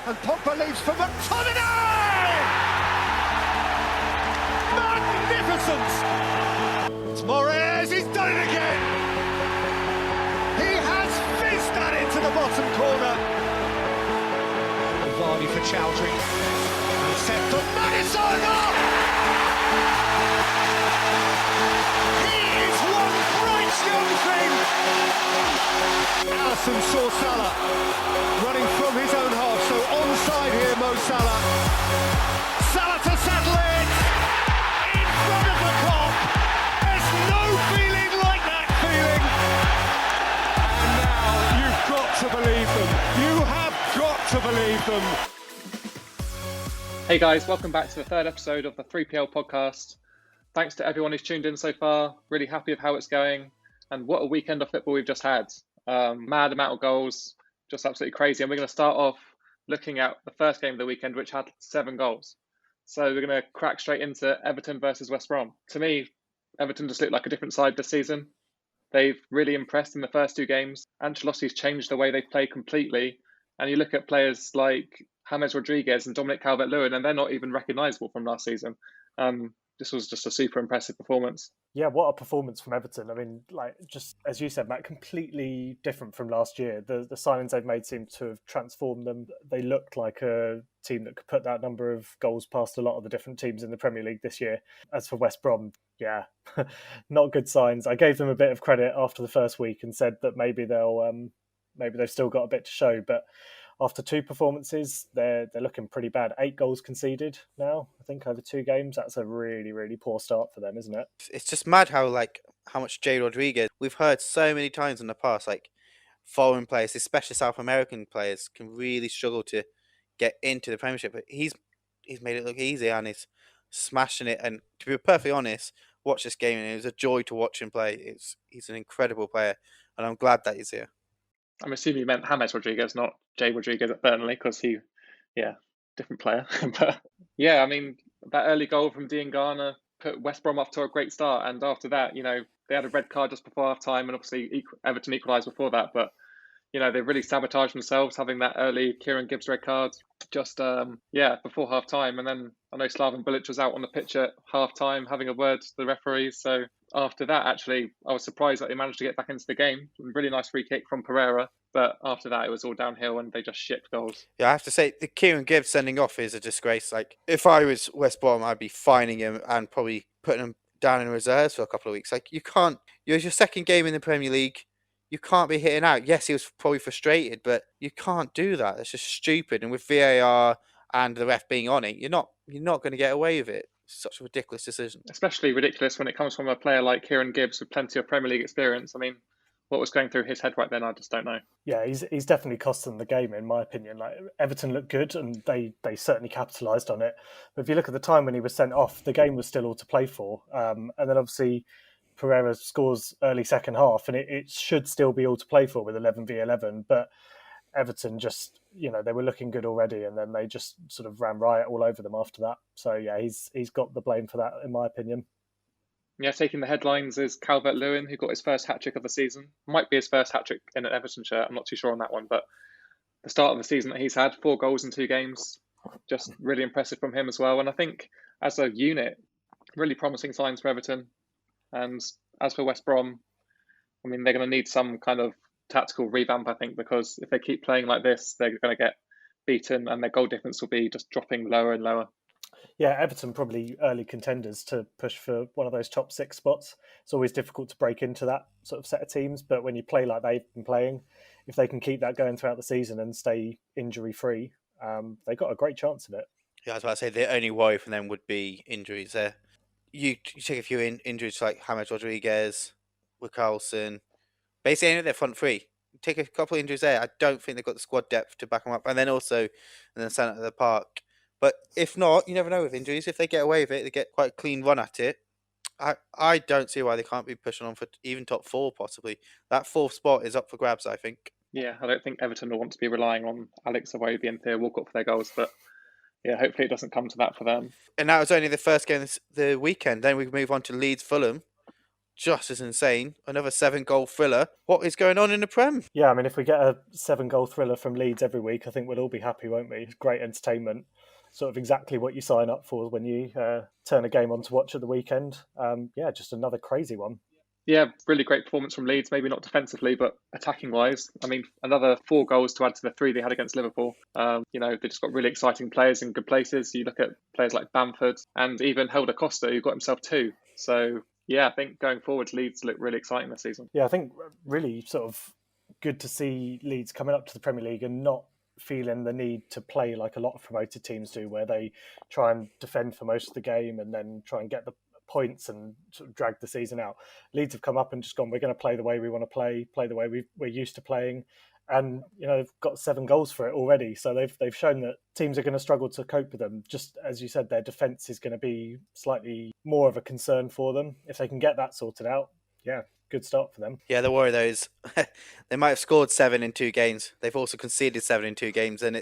And Pogba leaves for McTominay! Magnificent! It's Moraes, he's done it again! He has fizzed that into the bottom corner. Vardy for Chowdhury. And set for Madison! He is one bright young thing! Alisson saw Salah running from his own half, so onside here, Mo Salah. Salah to settle it! In front of the Kop! There's no feeling like that feeling! And now you've got to believe them. You have got to believe them. Hey guys, welcome back to the third episode of the 3PL podcast. Thanks to everyone who's tuned in so far. Really happy with how it's going. And what a weekend of football we've just had. Mad amount of goals, just absolutely crazy. And we're going to start off looking at the first game of the weekend, which had 7 goals. So we're going to crack straight into Everton versus West Brom. To me, Everton just looked like a different side this season. They've really impressed in the first 2 games. Ancelotti's changed the way they play completely. And you look at players like James Rodriguez and Dominic Calvert-Lewin, and they're not even recognisable from last season. This was just a super impressive performance. Yeah, what a performance from Everton. I mean, like, just as you said, Matt, completely different from last year. The signings they've made seem to have transformed them. They looked like a team that could put that number of goals past a lot of the different teams in the Premier League this year. As for West Brom, yeah, not good signs. I gave them a bit of credit after the first week and said that maybe they've still got a bit to show, but after 2 performances, they're looking pretty bad. 8 goals conceded now, I think, over 2 games. That's a really, really poor start for them, isn't it? It's just mad how much Jay Rodriguez, we've heard so many times in the past, like foreign players, especially South American players, can really struggle to get into the Premiership. But he's made it look easy and he's smashing it. And to be perfectly honest, watch this game and it was a joy to watch him play. He's an incredible player and I'm glad that he's here. I'm assuming you meant James Rodriguez, not Jay Rodriguez at Burnley, because different player. But yeah, I mean, that early goal from Dean Garner put West Brom off to a great start. And after that, they had a red card just before half time, and obviously Everton equalised before that. But they really sabotaged themselves having that early Kieran Gibbs red card just before half time. And then I know Slaven Bilic was out on the pitch at half time having a word to the referees. So after that, actually, I was surprised that they managed to get back into the game. Really nice free kick from Pereira. But after that, it was all downhill and they just shipped goals. Yeah, I have to say, the Kieran Gibbs sending off is a disgrace. Like, if I was West Brom, I'd be fining him and probably putting him down in reserves for a couple of weeks. Like, you can't, it's your second game in the Premier League. You can't be hitting out. Yes, he was probably frustrated, but you can't do that. It's just stupid. And with VAR and the ref being on it, you're not going to get away with it. It's such a ridiculous decision. Especially ridiculous when it comes from a player like Kieran Gibbs with plenty of Premier League experience. I mean, what was going through his head right then, I just don't know. Yeah, he's definitely cost them the game, in my opinion. Like, Everton looked good and they certainly capitalised on it. But if you look at the time when he was sent off, the game was still all to play for. And then obviously Pereira scores early second half and it should still be all to play for with 11v11. But Everton just, they were looking good already and then they just sort of ran riot all over them after that. So yeah, he's got the blame for that, in my opinion. Yeah, taking the headlines is Calvert-Lewin, who got his first hat-trick of the season. Might be his first hat-trick in an Everton shirt. I'm not too sure on that one. But the start of the season that he's had, 4 goals in 2 games, just really impressive from him as well. And I think as a unit, really promising signs for Everton. And as for West Brom, I mean, they're going to need some kind of tactical revamp, I think, because if they keep playing like this, they're going to get beaten and their goal difference will be just dropping lower and lower. Yeah, Everton probably early contenders to push for one of those top 6 spots. It's always difficult to break into that sort of set of teams, but when you play like they've been playing, if they can keep that going throughout the season and stay injury-free, they've got a great chance of it. Yeah, I was about to say the only worry for them would be injuries there. You take a few injuries like James Rodriguez, Wilcarlson, basically any of their front 3. Take a couple of injuries there. I don't think they've got the squad depth to back them up. And then centre of the park. But if not, you never know with injuries. If they get away with it, they get quite a clean run at it. I don't see why they can't be pushing on for even top 4, possibly. That 4th spot is up for grabs, I think. Yeah, I don't think Everton will want to be relying on Alex Iwobi and Theo Walcott for their goals. But yeah, hopefully it doesn't come to that for them. And that was only the first game the weekend. Then we move on to Leeds-Fulham. just as insane. Another 7-goal thriller. What is going on in the Prem? Yeah, I mean, if we get a 7-goal thriller from Leeds every week, I think we'll all be happy, won't we? It's great entertainment. Sort of exactly what you sign up for when you turn a game on to watch at the weekend. Yeah, just another crazy one. Yeah, really great performance from Leeds. Maybe not defensively, but attacking wise. I mean, another 4 goals to add to the 3 they had against Liverpool. They just got really exciting players in good places. You look at players like Bamford and even Helder Costa, who got himself 2. So yeah, I think going forward, Leeds look really exciting this season. Yeah, I think really sort of good to see Leeds coming up to the Premier League and not feeling the need to play like a lot of promoted teams do, where they try and defend for most of the game and then try and get the points and sort of drag the season out. Leeds have come up and just gone, we're going to play the way we want to play the way we're used to playing. And they've got 7 goals for it already, so they've shown that teams are going to struggle to cope with them. Just as you said, their defence is going to be slightly more of a concern for them. If they can get that sorted out, yeah, good start for them. Yeah, the worry though is they might have scored 7 in 2 games. They've also conceded 7 in 2 games, and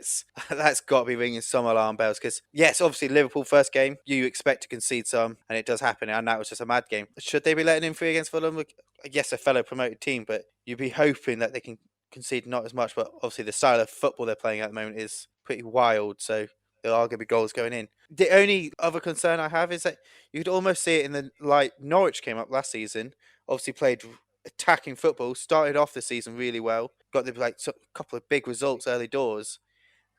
that's got to be ringing some alarm bells. Because yes, obviously Liverpool first game, you expect to concede some, and it does happen. And that was just a mad game. Should they be letting in 3 against Fulham? Yes, a fellow promoted team, but you'd be hoping that they can concede not as much. But obviously the style of football they're playing at the moment is pretty wild. So there are going to be goals going in. The only other concern I have is that you could almost see it in the light. Norwich came up last season. Obviously played attacking football, started off the season really well, got a couple of big results early doors,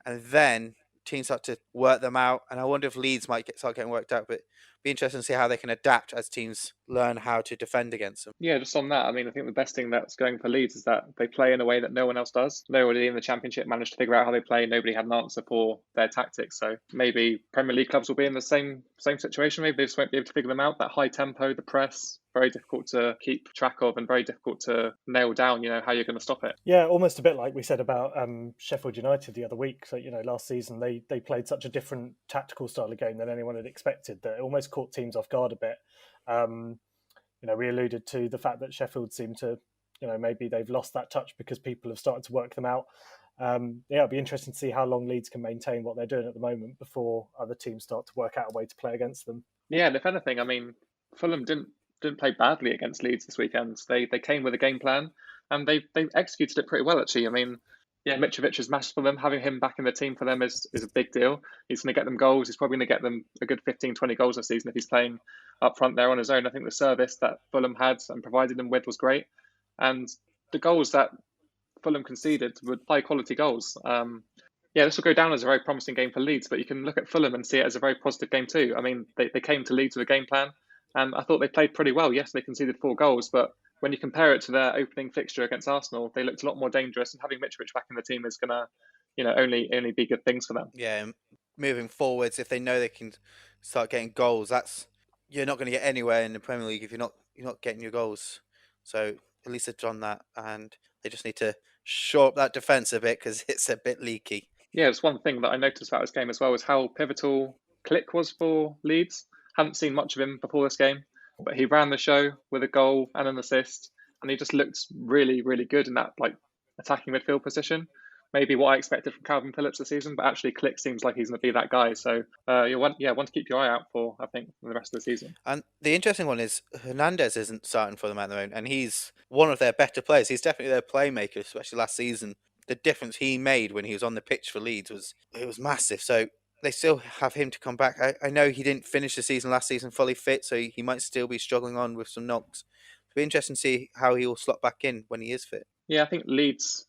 and then teams start to work them out. And I wonder if Leeds might start getting worked out, but it'd be interesting to see how they can adapt as teams learn how to defend against them. Yeah, just on that, I mean, I think the best thing that's going for Leeds is that they play in a way that no one else does. Nobody in the Championship managed to figure out how they play. Nobody had an answer for their tactics. So maybe Premier League clubs will be in the same situation. Maybe they just won't be able to figure them out. That high tempo, the press, very difficult to keep track of and very difficult to nail down, how you're going to stop it. Yeah, almost a bit like we said about Sheffield United the other week. So, last season they played such a different tactical style of game than anyone had expected that it almost caught teams off guard a bit. We alluded to the fact that Sheffield seemed to, maybe they've lost that touch because people have started to work them out. It'll be interesting to see how long Leeds can maintain what they're doing at the moment before other teams start to work out a way to play against them. Yeah, and if anything, I mean, Fulham didn't play badly against Leeds this weekend. They came with a game plan and they executed it pretty well, actually. I mean, yeah, Mitrovic is massive for them. Having him back in the team for them is a big deal. He's going to get them goals. He's probably going to get them a good 15, 20 goals this season if he's playing up front there on his own. I think the service that Fulham had and provided them with was great. And the goals that Fulham conceded were high quality goals. This will go down as a very promising game for Leeds, but you can look at Fulham and see it as a very positive game too. I mean, they came to Leeds with a game plan, and I thought they played pretty well. Yes, they conceded 4 goals, but when you compare it to their opening fixture against Arsenal, they looked a lot more dangerous, and having Mitrovic back in the team is going to, only be good things for them. Yeah, moving forwards, if they know they can start getting goals, you're not going to get anywhere in the Premier League if you're not getting your goals. So at least they've done that, and they just need to shore up that defence a bit because it's a bit leaky. Yeah, it's one thing that I noticed about this game as well was how pivotal Click was for Leeds. Hadn't seen much of him before this game, but he ran the show with a goal and an assist, and he just looked really, really good in that attacking midfield position. Maybe what I expected from Calvin Phillips this season, but actually Click seems like he's going to be that guy. So one to keep your eye out for, I think, for the rest of the season. And the interesting one is Hernandez isn't starting for them at the moment, and he's one of their better players. He's definitely their playmaker, especially last season. The difference he made when he was on the pitch for Leeds was massive. So they still have him to come back. I know he didn't finish the season last season fully fit, so he might still be struggling on with some knocks. It'll be interesting to see how he will slot back in when he is fit. Yeah, I think Leeds,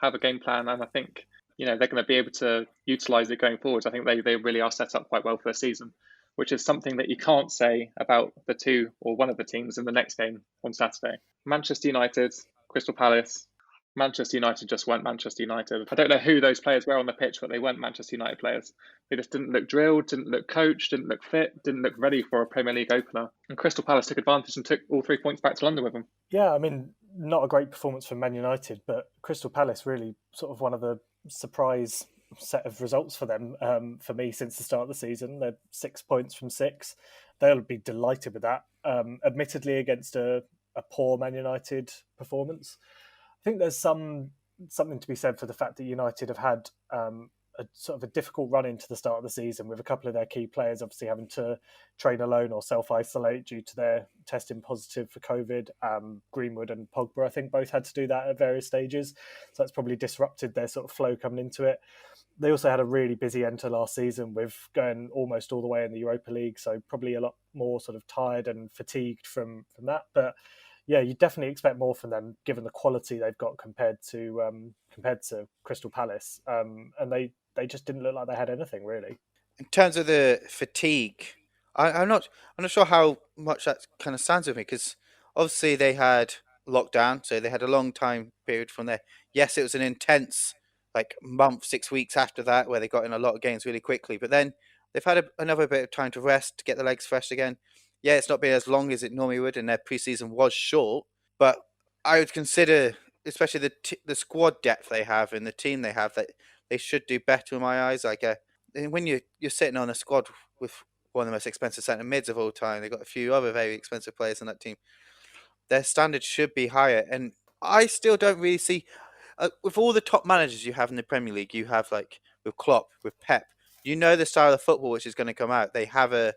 have a game plan, and I think, they're going to be able to utilise it going forward. I think they really are set up quite well for the season, which is something that you can't say about the 2 or one of the teams in the next game on Saturday. Manchester United, Crystal Palace. Manchester United just weren't Manchester United. I don't know who those players were on the pitch, but they weren't Manchester United players. They just didn't look drilled, didn't look coached, didn't look fit, didn't look ready for a Premier League opener. And Crystal Palace took advantage and took all 3 points back to London with them. Yeah, I mean, not a great performance from Man United, but Crystal Palace really sort of one of the surprise set of results for them, for me, since the start of the season. They're 6 points from 6. They'll be delighted with that, admittedly against a poor Man United performance. I think there's something to be said for the fact that United have had a a sort of a difficult run into the start of the season, with a couple of their key players obviously having to train alone or self-isolate due to their testing positive for COVID. Greenwood and Pogba, I think, both had to do that at various stages. So that's probably disrupted their sort of flow coming into it. They also had a really busy end to last season, with going almost all the way in the Europa League. So probably a lot more sort of tired and fatigued from that. But yeah, you definitely expect more from them given the quality they've got compared to Crystal Palace. And they just didn't look like they had anything really. In terms of the fatigue, I'm not sure how much that kind of stands with me, because obviously they had lockdown, so they had a long time period from there. Yes, it was an intense like month, 6 weeks after that, where they got in a lot of games really quickly. But then they've had another bit of time to rest, to get the legs fresh again. Yeah, it's not been as long as it normally would, and their preseason was short. But I would consider, especially the squad depth they have and the team they have, that they should do better in my eyes. Like when you're sitting on a squad with one of the most expensive centre mids of all time, they've got a few other very expensive players in that team. Their standards should be higher, and I still don't really see. With all the top managers you have in the Premier League, you have like with Klopp, with Pep, you know the style of football which is going to come out. They have a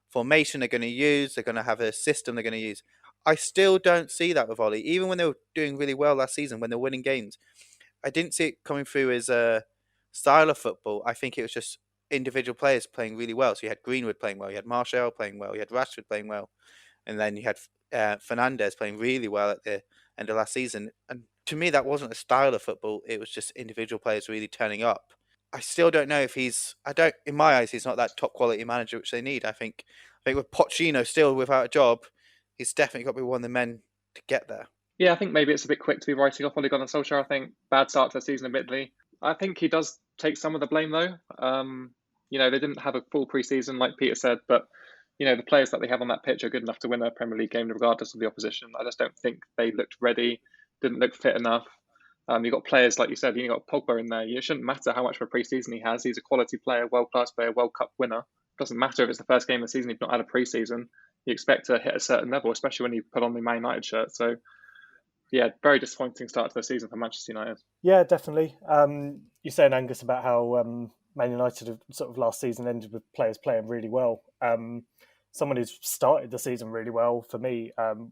formation they're going to use. They're going to have a system they're going to use. I still don't see that with Ollie. Even when they were doing really well last season, when they're winning games, I didn't see it coming through as a style of football. I think it was just individual players playing really well. So you had Greenwood playing well, you had Martial playing well, you had Rashford playing well, and then you had Fernandes playing really well at the end of last season. And to me, that wasn't a style of football. It was just individual players really turning up. I still don't know if in my eyes, he's not that top quality manager which they need. I think with Pochettino still without a job, he's definitely got to be one of the men to get there. Yeah, I think maybe it's a bit quick to be writing off Ole Gunnar Solskjaer. I think bad start to the season, admittedly. I think he does take some of the blame, though. They didn't have a full preseason, like Peter said, but the players that they have on that pitch are good enough to win a Premier League game regardless of the opposition. I just don't think they looked ready, didn't look fit enough. You've got players, like you said, you've got Pogba in there. It shouldn't matter how much of a preseason he has. He's a quality player, world-class player, World Cup winner. It doesn't matter if it's the first game of the season, you've not had a preseason. You expect to hit a certain level, especially when you put on the Man United shirt. So, yeah, very disappointing start to the season for Manchester United. Yeah, definitely. You're saying, Angus, about how Man United have sort of last season ended with players playing really well. Someone who's started the season really well for me,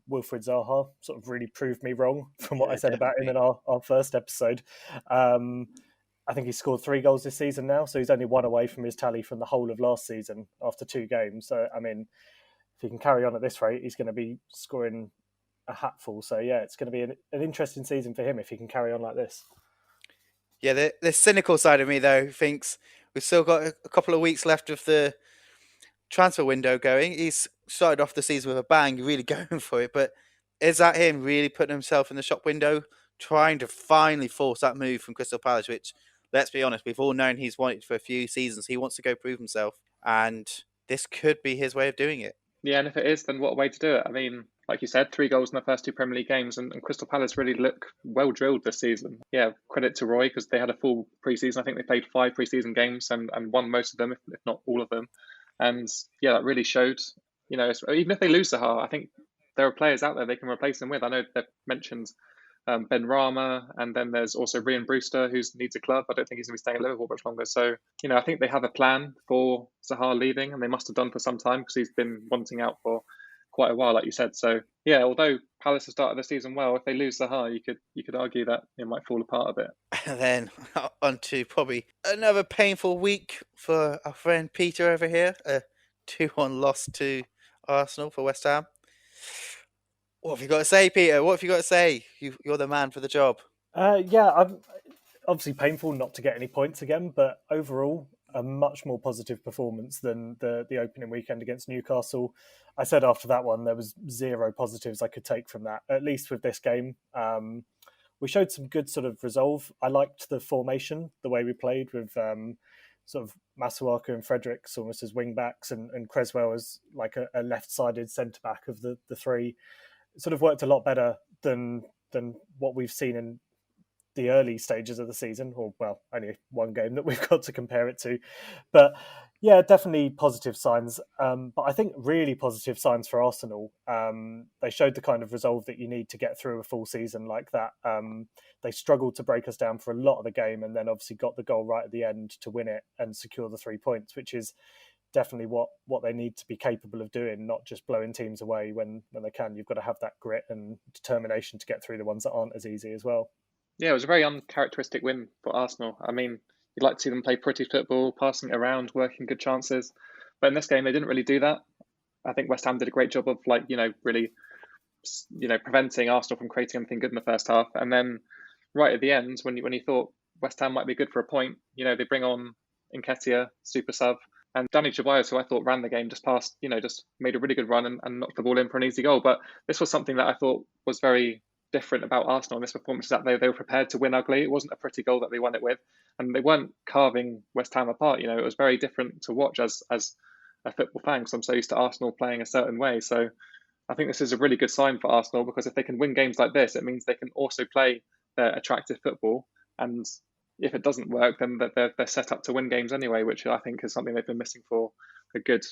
Wilfried Zaha, sort of really proved me wrong from what I said about him in our first episode. I think he's scored 3 goals this season now, so he's only one away from his tally from the whole of last season after 2 games. So, I mean, if he can carry on at this rate, he's going to be scoring a hatful. So, yeah, it's going to be an interesting season for him if he can carry on like this. Yeah, the cynical side of me, though, thinks we've still got a couple of weeks left of the transfer window going. He's started off the season with a bang, really going for it. But is that him really putting himself in the shop window, trying to finally force that move from Crystal Palace, which, let's be honest, we've all known he's wanted for a few seasons. He wants to go prove himself, and this could be his way of doing it. Yeah, and if it is, then what a way to do it. I mean, like you said, 3 goals in the first 2 Premier League games, and Crystal Palace really look well drilled this season. Yeah, credit to Roy, because they had a full pre-season. I think they played 5 pre-season games and won most of them, if not all of them. And yeah, that really showed, even if they lose Zaha, I think there are players out there they can replace him with. I know they've mentioned Ben Rama, and then there's also Ryan Brewster, who needs a club. I don't think he's going to be staying at Liverpool much longer. So, I think they have a plan for Zaha leaving, and they must have done for some time because he's been wanting out for quite a while, like you said. So, yeah, although Palace have started the season well, if they lose Zaha, you could argue that it might fall apart a bit. And then on to probably another painful week for our friend Peter over here. A 2-1 loss to Arsenal for West Ham. What have you got to say, Peter? What have you got to say? You're the man for the job. I'm obviously painful not to get any points again, but overall, a much more positive performance than the opening weekend against Newcastle. I said after that one, there was 0 positives I could take from that, at least with this game. We showed some good sort of resolve. I liked the formation, the way we played with sort of Masuaku and Fredericks almost as wing backs and Creswell as like a left-sided centre-back of the 3. It sort of worked a lot better than what we've seen in the early stages of the season, or well, only one game that we've got to compare it to. But yeah, definitely positive signs. But I think really positive signs for Arsenal. They showed the kind of resolve that you need to get through a full season like that. They struggled to break us down for a lot of the game, and then obviously got the goal right at the end to win it and secure the 3 points, which is definitely what they need to be capable of doing, not just blowing teams away when they can. You've got to have that grit and determination to get through the ones that aren't as easy as well. Yeah, it was a very uncharacteristic win for Arsenal. I mean, you'd like to see them play pretty football, passing it around, working good chances. But in this game, they didn't really do that. I think West Ham did a great job of really, preventing Arsenal from creating anything good in the first half. And then right at the end, when you thought West Ham might be good for a point, they bring on Nketiah, super sub, and Danny Ceballos, who I thought ran the game, just made a really good run and knocked the ball in for an easy goal. But this was something that I thought was very different about Arsenal in this performance, is that they were prepared to win ugly. It wasn't a pretty goal that they won it with, and they weren't carving West Ham apart. It was very different to watch as a football fan, because I'm so used to Arsenal playing a certain way. So I think this is a really good sign for Arsenal, because if they can win games like this, it means they can also play their attractive football. And if it doesn't work, then they're set up to win games anyway, which I think is something they've been missing for a good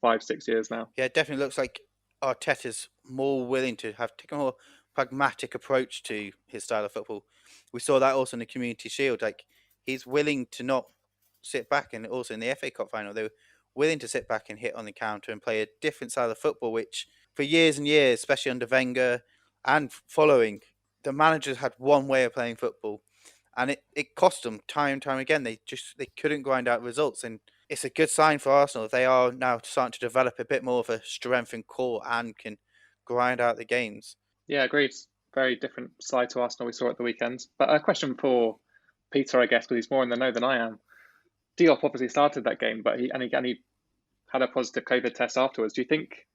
5-6 years now. Yeah, it definitely looks like Arteta's more willing to take a more pragmatic approach to his style of football. We saw that also in the Community Shield. Like, he's willing to not sit back, and also in the FA Cup final, they were willing to sit back and hit on the counter and play a different style of football, which for years and years, especially under Wenger and following, the managers had one way of playing football, and it cost them time and time again. They couldn't grind out results, and it's a good sign for Arsenal. They are now starting to develop a bit more of a strengthened core and can grind out the games. Yeah, agreed. Very different side to Arsenal we saw at the weekend. But a question for Peter, I guess, because he's more in the know than I am. Diop obviously started that game, but he had a positive COVID test afterwards. Do you think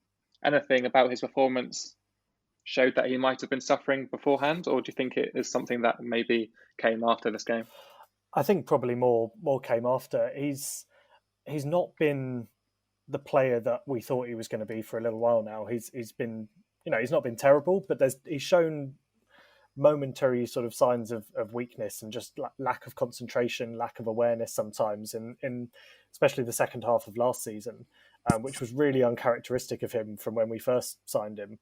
anything about his performance showed that he might have been suffering beforehand, or do you think it is something that maybe came after this game? I think probably more came after. He's not been the player that we thought he was going to be for a little while now. He's been, he's not been terrible, but he's shown momentary sort of signs of weakness and just lack of concentration, lack of awareness sometimes, in especially the second half of last season, which was really uncharacteristic of him from when we first signed him.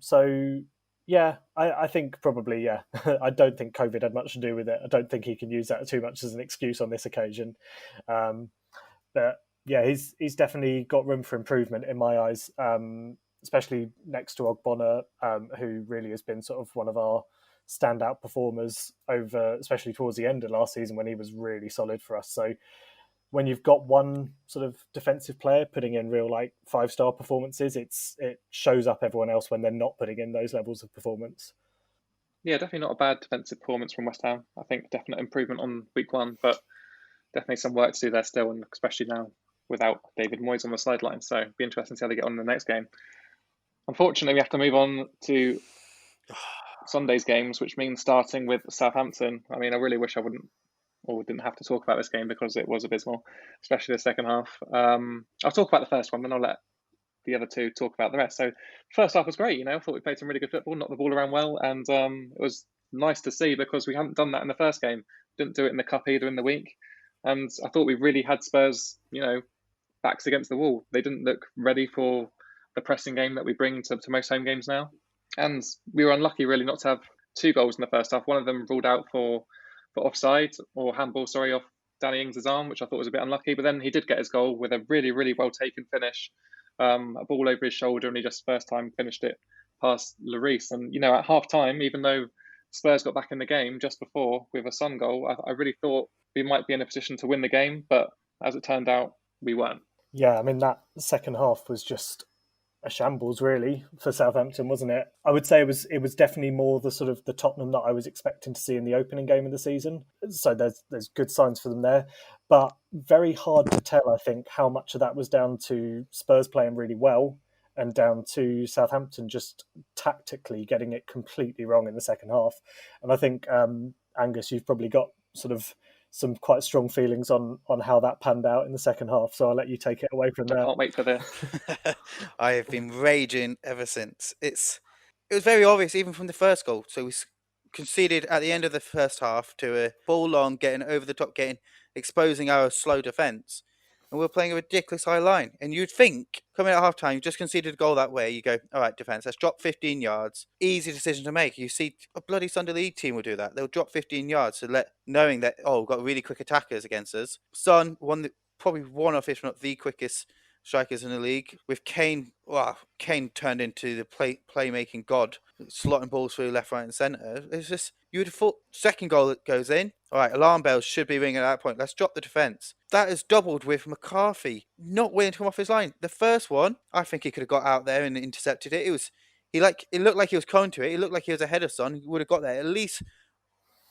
So yeah, I think probably, yeah. I don't think COVID had much to do with it. I don't think he can use that too much as an excuse on this occasion. But yeah, he's definitely got room for improvement in my eyes, especially next to Ogbonna, who really has been sort of one of our standout performers over, especially towards the end of last season when he was really solid for us. So when you've got one sort of defensive player putting in real 5-star performances, it shows up everyone else when they're not putting in those levels of performance. Yeah, definitely not a bad defensive performance from West Ham. I think definite improvement on week one, but definitely some work to do there still, and especially now without David Moyes on the sideline. So it'll be interesting to see how they get on in the next game. Unfortunately, we have to move on to Sunday's games, which means starting with Southampton. I mean, I really wish I didn't have to talk about this game, because it was abysmal, especially the second half. I'll talk about the first one, then I'll let the other two talk about the rest. So first half was great. I thought we played some really good football, knocked the ball around well, and it was nice to see, because we hadn't done that in the first game. Didn't do it in the cup either in the week. And I thought we really had Spurs, backs against the wall. They didn't look ready for the pressing game that we bring to most home games now. And we were unlucky really not to have 2 goals in the first half. One of them ruled out for offside, or handball, off Danny Ings' arm, which I thought was a bit unlucky. But then he did get his goal with a really, really well taken finish, a ball over his shoulder, and he just first time finished it past Lloris. And, at half time, even though Spurs got back in the game just before with a Son goal, I really thought we might be in a position to win the game. But as it turned out, we weren't. Yeah, I mean, that second half was just a shambles, really, for Southampton, wasn't it? I would say it was definitely more the sort of the Tottenham that I was expecting to see in the opening game of the season. So there's good signs for them there, but very hard to tell, I think, how much of that was down to Spurs playing really well and down to Southampton just tactically getting it completely wrong in the second half. And I think, Angus, you've probably got sort of some quite strong feelings on how that panned out in the second half. So I'll let you take it away from there. I can't wait for this. I have been raging ever since. It was very obvious, even from the first goal. So conceded at the end of the first half to a ball long, getting over the top, exposing our slow defence. And we're playing a ridiculous high line. And you'd think, coming at half time, you just conceded a goal that way. You go, all right, defence, let's drop 15 yards. Easy decision to make. You see, a bloody Sunday League team will do that. They'll drop 15 yards knowing that, we've got really quick attackers against us. Son, probably one of, if not the quickest strikers in the league. With Kane, Kane turned into the playmaking god, slotting balls through left, right, and centre. It's just, you'd have thought, second goal that goes in. All right, alarm bells should be ringing at that point. Let's drop the defence. That is doubled with McCarthy not willing to come off his line. The first one, I think he could have got out there and intercepted it. It looked like he was coming to it. It looked like he was ahead of Son. He would have got there. At least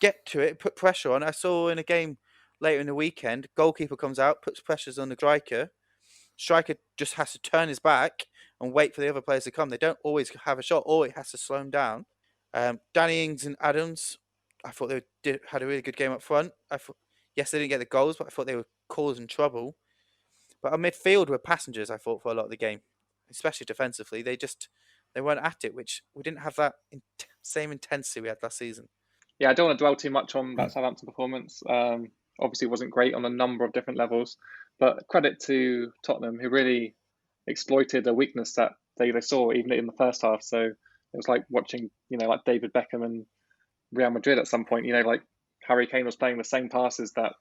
get to it, put pressure on. I saw in a game later in the weekend, goalkeeper comes out, puts pressures on the striker. Striker just has to turn his back and wait for the other players to come. They don't always have a shot, or it has to slow them down. Danny Ings and Adams, I thought they had a really good game up front. Yes, they didn't get the goals, but I thought they were causing trouble. But our midfield were passengers, I thought, for a lot of the game, especially defensively. They weren't at it, which we didn't have that same intensity we had last season. Yeah, I don't want to dwell too much on that Southampton performance. Obviously, it wasn't great on a number of different levels, but credit to Tottenham, who really exploited a weakness that they saw even in the first half. So it was like watching, like David Beckham and Real Madrid at some point. Like Harry Kane was playing the same passes that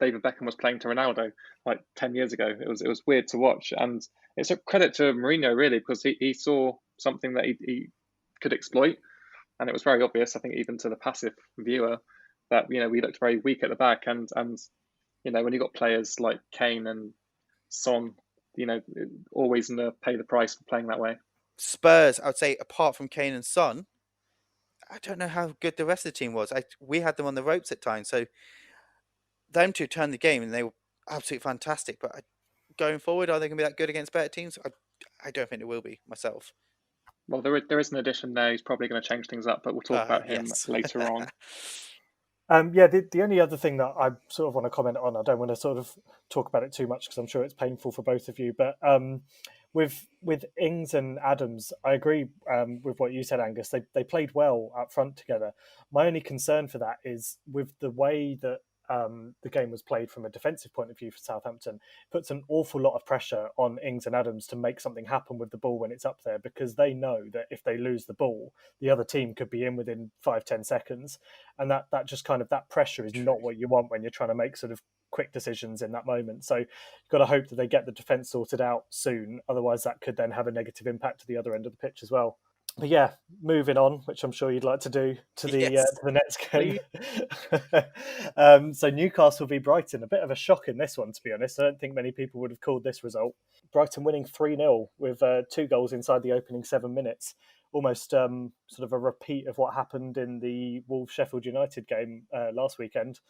David Beckham was playing to Ronaldo like 10 years ago. It was weird to watch, and it's a credit to Mourinho really, because he saw something that he could exploit. And it was very obvious, I think, even to the passive viewer, that we looked very weak at the back, and when you got players like Kane and Son, always going to pay the price for playing that way. Spurs, I would say, apart from Kane and Son, I don't know how good the rest of the team was. We had them on the ropes at times, so them two turned the game, and they were absolutely fantastic. But going forward, are they going to be that good against better teams? I don't think they will be myself. Well, there is an addition there. He's probably going to change things up, but we'll talk about him later on. The only other thing that I sort of want to comment on, I don't want to sort of talk about it too much because I'm sure it's painful for both of you, but with Ings and Adams, I agree with what you said, Angus. They played well up front together. My only concern for that is with the way that the game was played from a defensive point of view for Southampton, puts an awful lot of pressure on Ings and Adams to make something happen with the ball when it's up there, because they know that if they lose the ball, the other team could be in within 5-10 seconds. And that just kind of, that pressure is not what you want when you're trying to make sort of quick decisions in that moment. So you've got to hope that they get the defence sorted out soon. Otherwise, that could then have a negative impact to the other end of the pitch as well. But yeah, moving on, which I'm sure you'd like to do to the next game. So Newcastle v Brighton, a bit of a shock in this one, to be honest. I don't think many people would have called this result. Brighton winning 3-0 with 2 goals inside the opening 7 minutes. Almost sort of a repeat of what happened in the Wolves-Sheffield United game last weekend.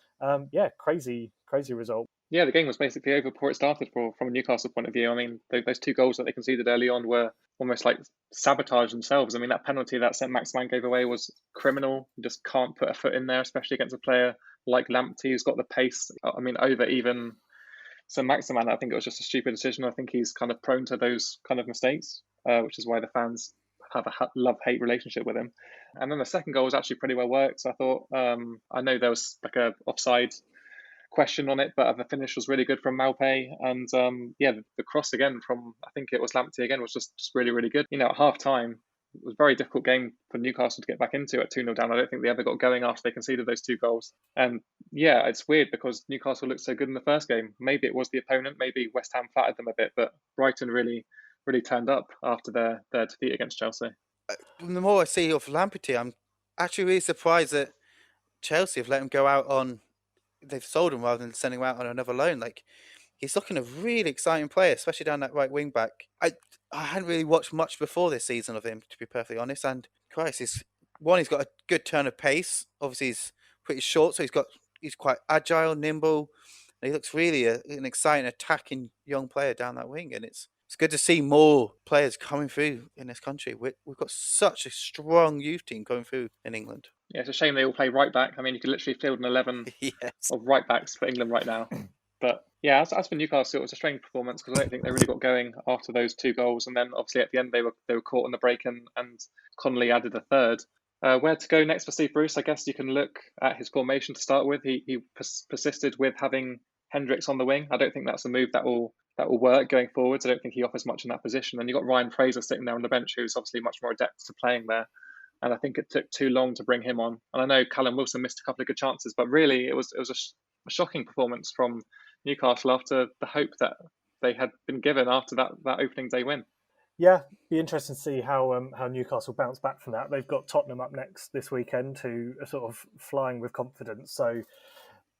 Crazy result. Yeah, the game was basically over before it started from a Newcastle point of view. I mean, those 2 goals that they conceded early on were almost like sabotage themselves. I mean, that penalty that Saint-Maximin gave away was criminal. You just can't put a foot in there, especially against a player like Lamptey, who's got the pace. I mean, over even Saint-Maximin, I think it was just a stupid decision. I think he's kind of prone to those kind of mistakes, which is why the fans have a love-hate relationship with him. And then the second goal was actually pretty well worked. So I thought, I know there was like a offside question on it, but the finish was really good from Maupay, and the cross again from, I think it was Lamptey again, was just really, really good. At half time, it was a very difficult game for Newcastle to get back into at 2-0 down. I don't think they ever got going after they conceded those 2 goals. And yeah, it's weird because Newcastle looked so good in the first game. Maybe it was the opponent, maybe West Ham flattered them a bit, but Brighton really turned up after their defeat against Chelsea. The more I see of Lamptey, I'm actually really surprised that Chelsea have let him go out on. They've sold him rather than sending him out on another loan. Like, he's looking a really exciting player, especially down that right wing back. I hadn't really watched much before this season of him, to be perfectly honest. And Christ, he's got a good turn of pace. Obviously, he's pretty short, so he's quite agile, nimble, and he looks really an exciting, attacking young player down that wing. And it's good to see more players coming through in this country. We've got such a strong youth team going through in England. Yeah, it's a shame they all play right back. I mean, you could literally field an 11 of right backs for England right now. But yeah, as for Newcastle, it was a strange performance because I don't think they really got going after those 2 goals. And then obviously at the end they were caught on the break, and Connolly added a third. Where to go next for Steve Bruce? I guess you can look at his formation to start with. He persisted with having Hendricks on the wing. I don't think that's a move that will work going forwards. I don't think he offers much in that position. And you've got Ryan Fraser sitting there on the bench, who's obviously much more adept to playing there. And I think it took too long to bring him on. And I know Callum Wilson missed a couple of good chances, but really it was a shocking performance from Newcastle after the hope that they had been given after that opening day win. Yeah, be interesting to see how Newcastle bounce back from that. They've got Tottenham up next this weekend, who are sort of flying with confidence. So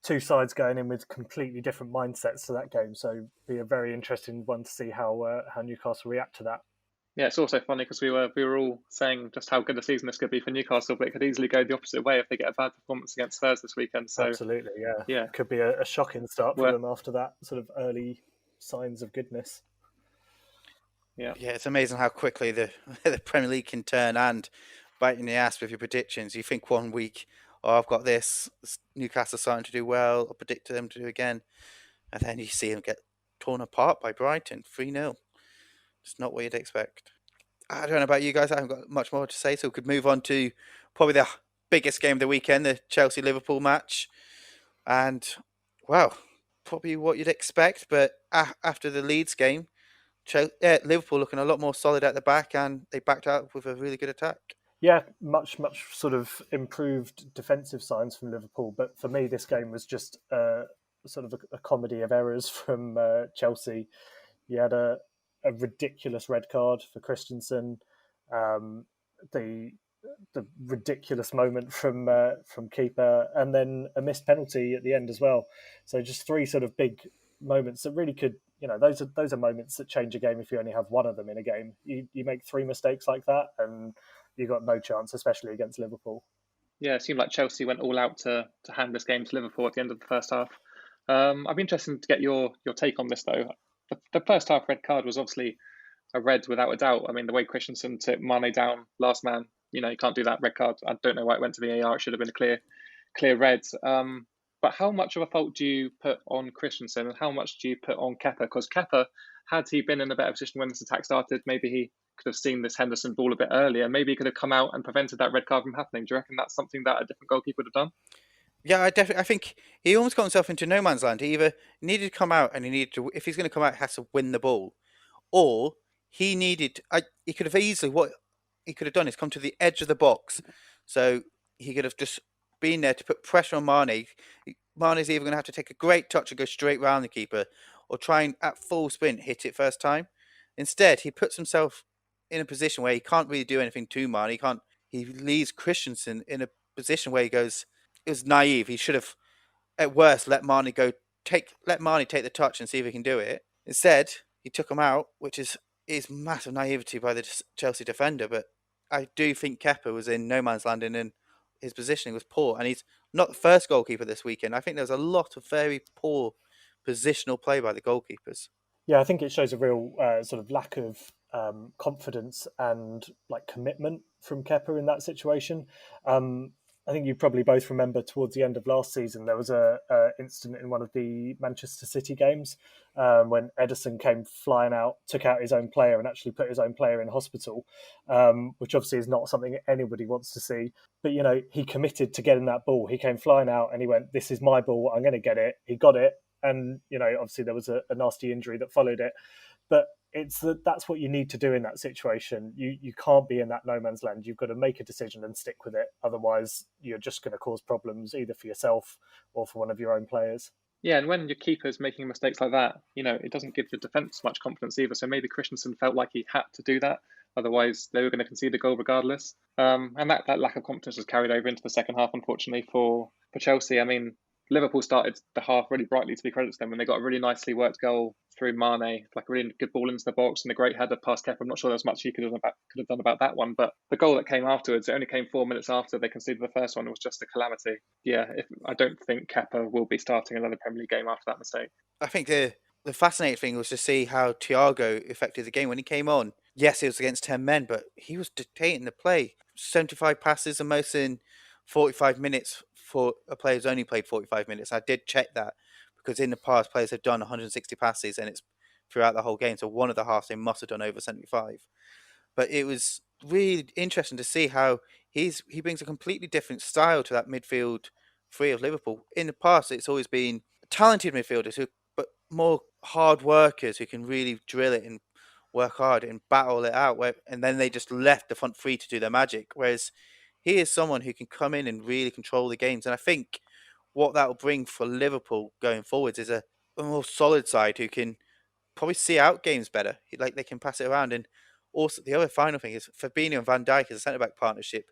two sides going in with completely different mindsets to that game. So be a very interesting one to see how Newcastle react to that. Yeah, it's also funny because we were all saying just how good a season this could be for Newcastle, but it could easily go the opposite way if they get a bad performance against Spurs this weekend. So absolutely, yeah, it could be a shocking start for them after that sort of early signs of goodness. Yeah, it's amazing how quickly the Premier League can turn and bite in the ass with your predictions. You think 1 week, I've got this, Newcastle starting to do well, I'll predict them to do again, and then you see them get torn apart by Brighton, 3-0. It's not what you'd expect. I don't know about you guys, I haven't got much more to say, so we could move on to probably the biggest game of the weekend, the Chelsea-Liverpool match. And, well, probably what you'd expect, but after the Leeds game, Liverpool looking a lot more solid at the back, and they backed out with a really good attack. Yeah, much sort of improved defensive signs from Liverpool. But for me, this game was just sort of a comedy of errors from Chelsea. You had a ridiculous red card for Christensen, the ridiculous moment from keeper, and then a missed penalty at the end as well. So just three sort of big moments that really could, those are moments that change a game if you only have one of them in a game. You make three mistakes like that and you got no chance, especially against Liverpool. Yeah, it seemed like Chelsea went all out to hand this game to Liverpool at the end of the first half. I'd be interested to get your take on this though. The first half red card was obviously a red without a doubt. I mean, the way Christensen took Mane down, last man, you can't do that, red card. I don't know why it went to the VAR. It should have been a clear red. But how much of a fault do you put on Christensen and how much do you put on Kepa? Because Kepa, had he been in a better position when this attack started, maybe he could have seen this Henderson ball a bit earlier. Maybe he could have come out and prevented that red card from happening. Do you reckon that's something that a different goalkeeper would have done? Yeah, I think he almost got himself into no man's land. He either needed to come out and he needed to, if he's going to come out, he has to win the ball, or he needed. He could have easily, what he could have done is come to the edge of the box, so he could have just been there to put pressure on Mane. Mane's either going to have to take a great touch and go straight round the keeper, or try and at full sprint hit it first time. Instead, he puts himself in a position where he can't really do anything to Mane. He leaves Christensen in a position where he goes. It was naive. He should have, at worst, let Mane take the touch and see if he can do it. Instead, he took him out, which is massive naivety by the Chelsea defender. But I do think Kepa was in no man's land and his positioning was poor. And he's not the first goalkeeper this weekend. I think there was a lot of very poor positional play by the goalkeepers. Yeah, I think it shows a real sort of lack of confidence and commitment from Kepa in that situation. I think you probably both remember towards the end of last season, there was a incident in one of the Manchester City games when Ederson came flying out, took out his own player and actually put his own player in hospital, which obviously is not something anybody wants to see. But, he committed to getting that ball. He came flying out and he went, this is my ball, I'm going to get it. He got it. And, obviously there was a nasty injury that followed it. But that's what you need to do in that situation. You can't be in that no man's land. You've got to make a decision and stick with it. Otherwise, you're just going to cause problems either for yourself or for one of your own players. Yeah, and when your keeper's making mistakes like that, it doesn't give the defence much confidence either. So maybe Christensen felt like he had to do that. Otherwise, they were going to concede a goal regardless. And that lack of confidence was carried over into the second half, unfortunately, for Chelsea. I mean, Liverpool started the half really brightly, to be credited to them, when they got a really nicely worked goal through Mane, like a really good ball into the box and a great header past Kepa. I'm not sure there was much he could have done about that one, but the goal that came afterwards, it only came 4 minutes after they conceded the first one. It was just a calamity. Yeah, I don't think Kepa will be starting another Premier League game after that mistake. I think the fascinating thing was to see how Thiago affected the game when he came on. Yes, it was against 10 men, but he was dictating the play. 75 passes and most in 45 minutes for a player who's only played 45 minutes. I did check that because in the past, players have done 160 passes and it's throughout the whole game. So one of the halves, they must have done over 75. But it was really interesting to see how he brings a completely different style to that midfield three of Liverpool. In the past, it's always been talented midfielders but more hard workers who can really drill it and work hard and battle it out. And then they just left the front three to do their magic. Whereas he is someone who can come in and really control the games. And I think what that will bring for Liverpool going forwards is a more solid side who can probably see out games better. Like they can pass it around. And also the other final thing is Fabinho and Van Dijk as a centre back partnership.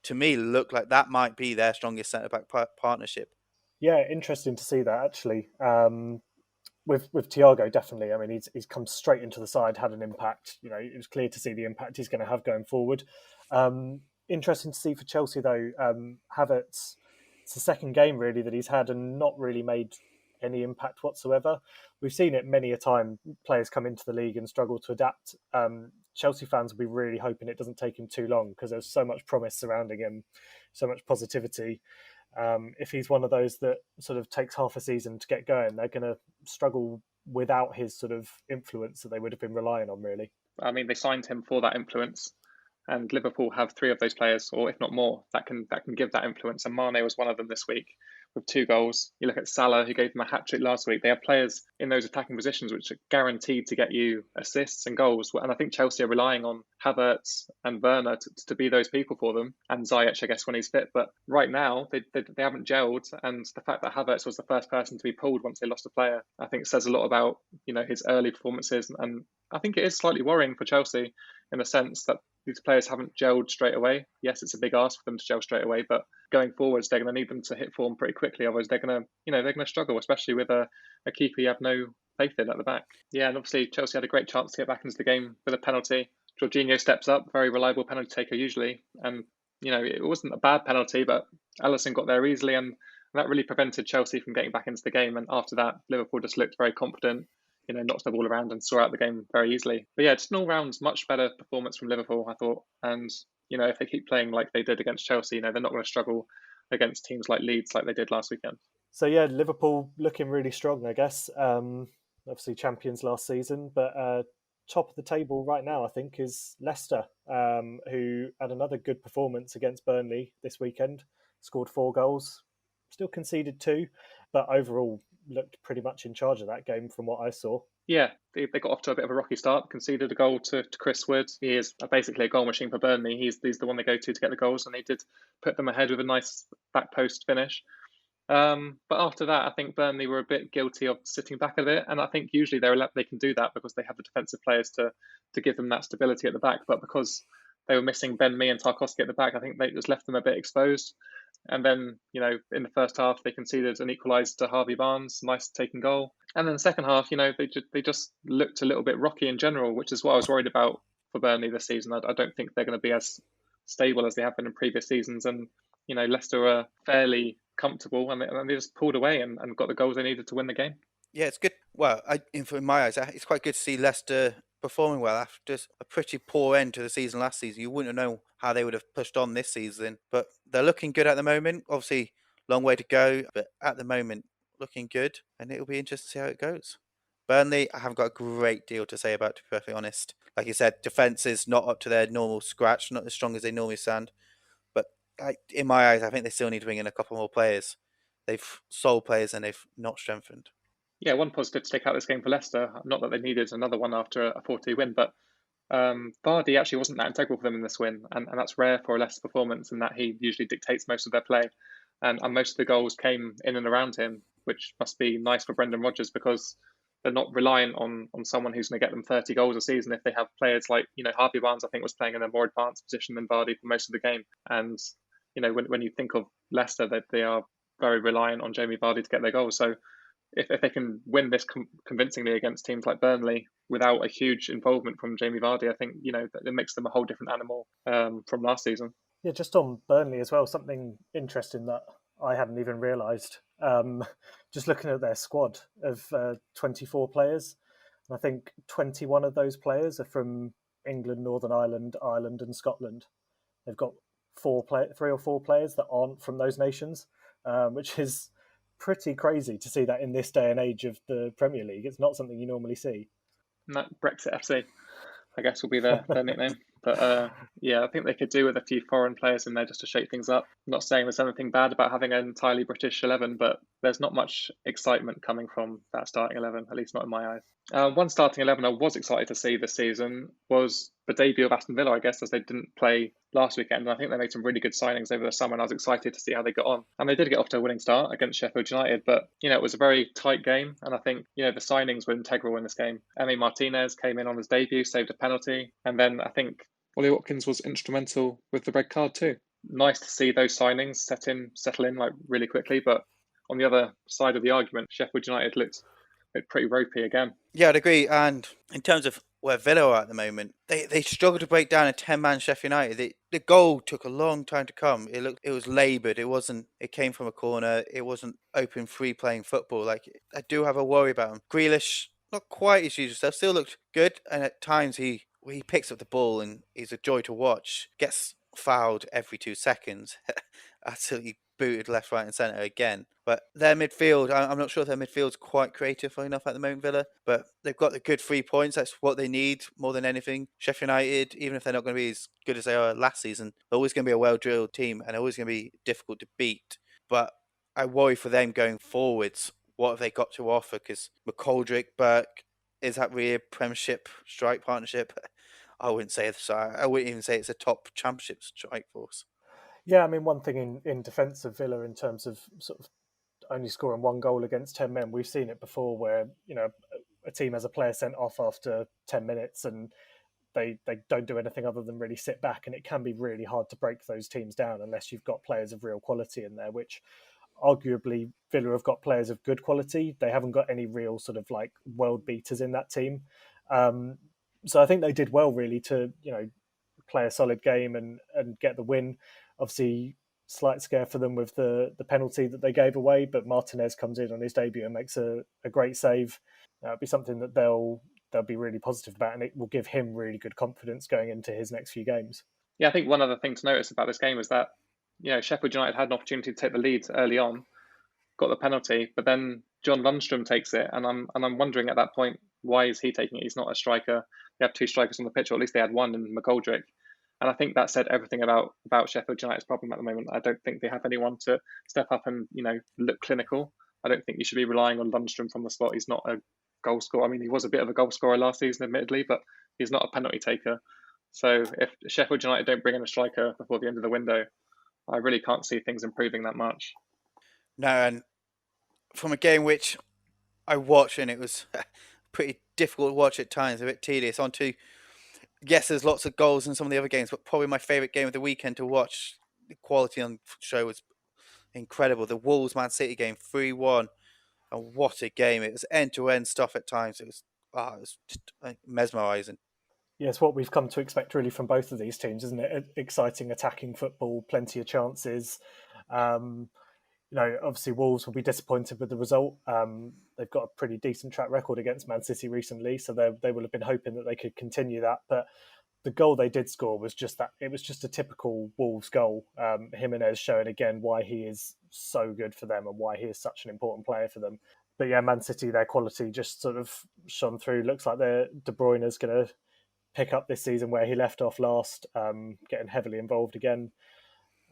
To me, look like that might be their strongest centre back partnership. Yeah, interesting to see that actually. With Thiago, definitely. I mean, he's come straight into the side, had an impact. You know, it was clear to see the impact he's going to have going forward. Interesting to see for Chelsea though. Havertz, it's the second game really that he's had and not really made any impact whatsoever. We've seen it many a time. Players come into the league and struggle to adapt. Chelsea fans will be really hoping it doesn't take him too long because there's so much promise surrounding him, so much positivity. If he's one of those that sort of takes half a season to get going, they're going to struggle without his sort of influence that they would have been relying on, really. I mean, they signed him for that influence, and Liverpool have three of those players, or if not more, that can give that influence. And Mane was one of them this week with 2 goals. You look at Salah, who gave them a hat trick last week. They have players in those attacking positions which are guaranteed to get you assists and goals. And I think Chelsea are relying on Havertz and Werner to be those people for them, and Ziyech, I guess, when he's fit. But right now, they haven't gelled, and the fact that Havertz was the first person to be pulled once they lost a player, I think says a lot about his early performances. And I think it is slightly worrying for Chelsea in the sense that these players haven't gelled straight away. Yes, it's a big ask for them to gel straight away, but going forwards, they're going to need them to hit form pretty quickly. Otherwise, they're going to struggle, especially with a keeper you have no faith in at the back. Yeah, and obviously Chelsea had a great chance to get back into the game with a penalty. Jorginho steps up, very reliable penalty taker usually, and it wasn't a bad penalty, but Alisson got there easily, and that really prevented Chelsea from getting back into the game. And after that, Liverpool just looked very confident. Knocked the ball around and saw out the game very easily. But yeah, just an all-round much better performance from Liverpool, I thought. And, if they keep playing like they did against Chelsea, they're not going to struggle against teams like Leeds like they did last weekend. So yeah, Liverpool looking really strong, I guess. Obviously champions last season, but top of the table right now, I think, is Leicester, who had another good performance against Burnley this weekend, scored 4 goals, still conceded 2, but overall looked pretty much in charge of that game from what I saw. Yeah, they got off to a bit of a rocky start, conceded a goal to Chris Wood. He is basically a goal machine for Burnley. He's the one they go to get the goals, and they did put them ahead with a nice back post finish. But after that, I think Burnley were a bit guilty of sitting back a bit, and I think usually they can do that because they have the defensive players to give them that stability at the back. But because they were missing Ben Mee and Tarkowski at the back, I think they just left them a bit exposed. And then, in the first half, they conceded an equalised to Harvey Barnes, nice taken goal. And then the second half, they just looked a little bit rocky in general, which is what I was worried about for Burnley this season. I don't think they're going to be as stable as they have been in previous seasons. And, Leicester are fairly comfortable, and they just pulled away and got the goals they needed to win the game. Yeah, it's good. Well, in my eyes, it's quite good to see Leicester performing well after a pretty poor end to the season last season. You wouldn't know how they would have pushed on this season, but they're looking good at the moment. Obviously, long way to go, but at the moment, looking good, and it'll be interesting to see how it goes. Burnley, I haven't got a great deal to say about, to be perfectly honest. Like you said, defence is not up to their normal scratch, not as strong as they normally stand. But in my eyes, I think they still need to bring in a couple more players. They've sold players and they've not strengthened. Yeah, one positive to take out this game for Leicester, not that they needed another one after a 4-2 win, but Vardy actually wasn't that integral for them in this win, and that's rare for a Leicester performance in that he usually dictates most of their play, and most of the goals came in and around him, which must be nice for Brendan Rodgers because they're not reliant on someone who's going to get them 30 goals a season if they have players like, Harvey Barnes, I think, was playing in a more advanced position than Vardy for most of the game. And, when you think of Leicester, that they are very reliant on Jamie Vardy to get their goals. So if they can win this convincingly against teams like Burnley without a huge involvement from Jamie Vardy, I think, it makes them a whole different animal from last season. Yeah, just on Burnley as well, something interesting that I hadn't even realised. Just looking at their squad of 24 players, and I think 21 of those players are from England, Northern Ireland, Ireland and Scotland. They've got 3 or 4 players that aren't from those nations, which is pretty crazy to see that in this day and age of the Premier League. It's not something you normally see. And that Brexit FC, I guess, will be their nickname. But yeah, I think they could do with a few foreign players in there just to shake things up. I'm not saying there's anything bad about having an entirely British 11, but there's not much excitement coming from that starting 11, at least not in my eyes. One starting 11 I was excited to see this season was the debut of Aston Villa, I guess, as they didn't play last weekend. And I think they made some really good signings over the summer, and I was excited to see how they got on. And they did get off to a winning start against Sheffield United, but, it was a very tight game. And I think, the signings were integral in this game. Emi Martinez came in on his debut, saved a penalty. And then I think Ollie Watkins was instrumental with the red card too. Nice to see those signings settle in like really quickly. But on the other side of the argument, Sheffield United looked pretty ropey again. Yeah, I'd agree. And in terms of where Villa are at the moment, they struggled to break down a 10-man Sheffield United. The goal took a long time to come. It was laboured. It came from a corner. It wasn't open, free playing football. Like, I do have a worry about him. Grealish, not quite his usual stuff, still looked good. And at times he picks up the ball and he's a joy to watch. Gets fouled every 2 seconds. Absolutely booted left, right, and centre again. But their midfield, I'm not sure if their midfield's quite creative enough at the moment, Villa. But they've got the good 3 points. That's what they need more than anything. Sheffield United, even if they're not going to be as good as they are last season, they're always going to be a well-drilled team and always going to be difficult to beat. But I worry for them going forwards. What have they got to offer? Because McGoldrick, Burke, is that really a Premiership strike partnership? I wouldn't say so. I wouldn't even say it's a top Championship strike force. Yeah, I mean, one thing in defence of Villa in terms of sort of only scoring 1 goal against 10 men, we've seen it before where, a team has a player sent off after 10 minutes and they don't do anything other than really sit back, and it can be really hard to break those teams down unless you've got players of real quality in there, which arguably Villa have got players of good quality. They haven't got any real sort of like world beaters in that team. So I think they did well really to, play a solid game and get the win. Obviously, slight scare for them with the penalty that they gave away, but Martinez comes in on his debut and makes a great save. It'll be something that they'll be really positive about, and it will give him really good confidence going into his next few games. Yeah, I think one other thing to notice about this game is that, Sheffield United had an opportunity to take the lead early on, got the penalty, but then John Lundstrom takes it, and I'm wondering at that point, why is he taking it? He's not a striker. They have 2 strikers on the pitch, or at least they had one in McGoldrick. And I think that said everything about Sheffield United's problem at the moment. I don't think they have anyone to step up and, look clinical. I don't think you should be relying on Lundstrom from the spot. He's not a goal scorer. I mean, he was a bit of a goal scorer last season, admittedly, but he's not a penalty taker. So if Sheffield United don't bring in a striker before the end of the window, I really can't see things improving that much. No, and from a game which I watched, and it was pretty difficult to watch at times, a bit tedious. Yes, there's lots of goals in some of the other games, but probably my favourite game of the weekend to watch. The quality on the show was incredible. The Wolves-Man City game, 3-1. And what a game. It was end-to-end stuff at times. It was just mesmerising. Yes, what we've come to expect really from both of these teams, isn't it? Exciting attacking football, plenty of chances. Obviously Wolves will be disappointed with the result. They've got a pretty decent track record against Man City recently, so they will have been hoping that they could continue that. But the goal they did score was just that. It was just a typical Wolves goal. Jimenez showing again why he is so good for them and why he is such an important player for them. But yeah, Man City, their quality just sort of shone through. Looks like De Bruyne's going to pick up this season where he left off last, getting heavily involved again.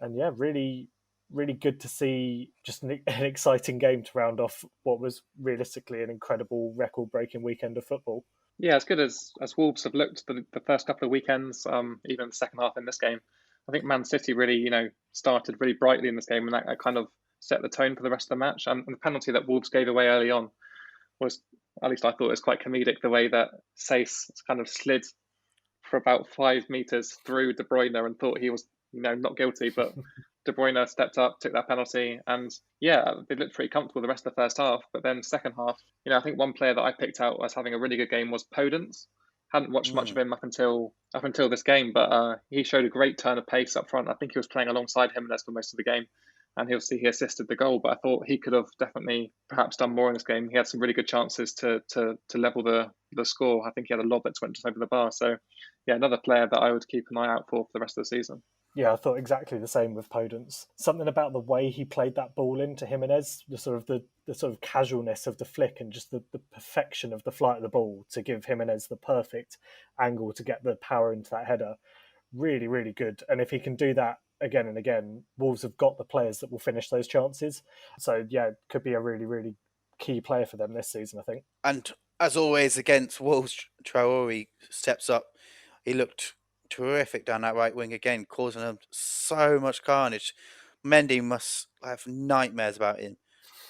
And yeah, really, really good to see just an exciting game to round off what was realistically an incredible record-breaking weekend of football. Yeah, as good as Wolves have looked the first couple of weekends, even the second half in this game, I think Man City really, started really brightly in this game, and that kind of set the tone for the rest of the match. And the penalty that Wolves gave away early on was, at least I thought it was quite comedic, the way that Sace kind of slid for about 5 meters through De Bruyne and thought he was, not guilty, but De Bruyne stepped up, took that penalty, and yeah, they looked pretty comfortable the rest of the first half. But then second half, I think one player that I picked out as having a really good game was Podence. Hadn't watched much of him up until this game, but he showed a great turn of pace up front. I think he was playing alongside Jimenez for most of the game, and he assisted the goal. But I thought he could have definitely perhaps done more in this game. He had some really good chances to level the score. I think he had a lob that went just over the bar. So yeah, another player that I would keep an eye out for the rest of the season. Yeah, I thought exactly the same with Podence. Something about the way he played that ball into Jimenez, the sort of casualness of the flick and just the perfection of the flight of the ball to give Jimenez the perfect angle to get the power into that header. really, really good. And if he can do that again and again, Wolves have got the players that will finish those chances. So yeah, it could be a really, really key player for them this season, I think. And as always, against Wolves, Traore steps up. He looked terrific down that right wing again, causing them so much carnage. Mendy must have nightmares about him.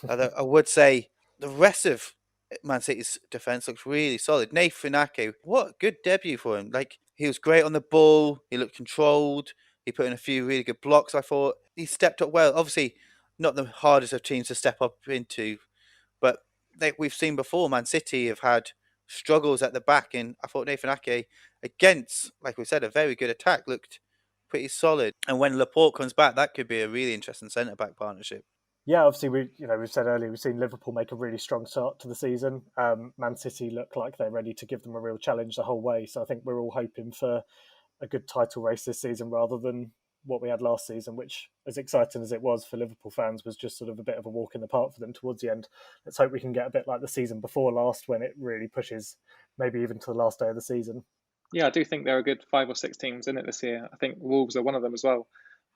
Although I would say the rest of Man City's defence looks really solid. Nathan Ake, what a good debut for him. Like, he was great on the ball. He looked controlled. He put in a few really good blocks, I thought. He stepped up well. Obviously, not the hardest of teams to step up into, but we've seen before, Man City have had struggles at the back, and I thought Nathan Ake, against, like we said, a very good attack, looked pretty solid. And when Laporte comes back, that could be a really interesting centre-back partnership. Yeah, obviously we've said earlier we've seen Liverpool make a really strong start to the season. Man City look like they're ready to give them a real challenge the whole way. So I think we're all hoping for a good title race this season rather than what we had last season, which, as exciting as it was for Liverpool fans, was just sort of a bit of a walk in the park for them towards the end. Let's hope we can get a bit like the season before last, when it really pushes maybe even to the last day of the season. Yeah, I do think there are a good 5 or 6 teams in it this year. I think Wolves are one of them as well.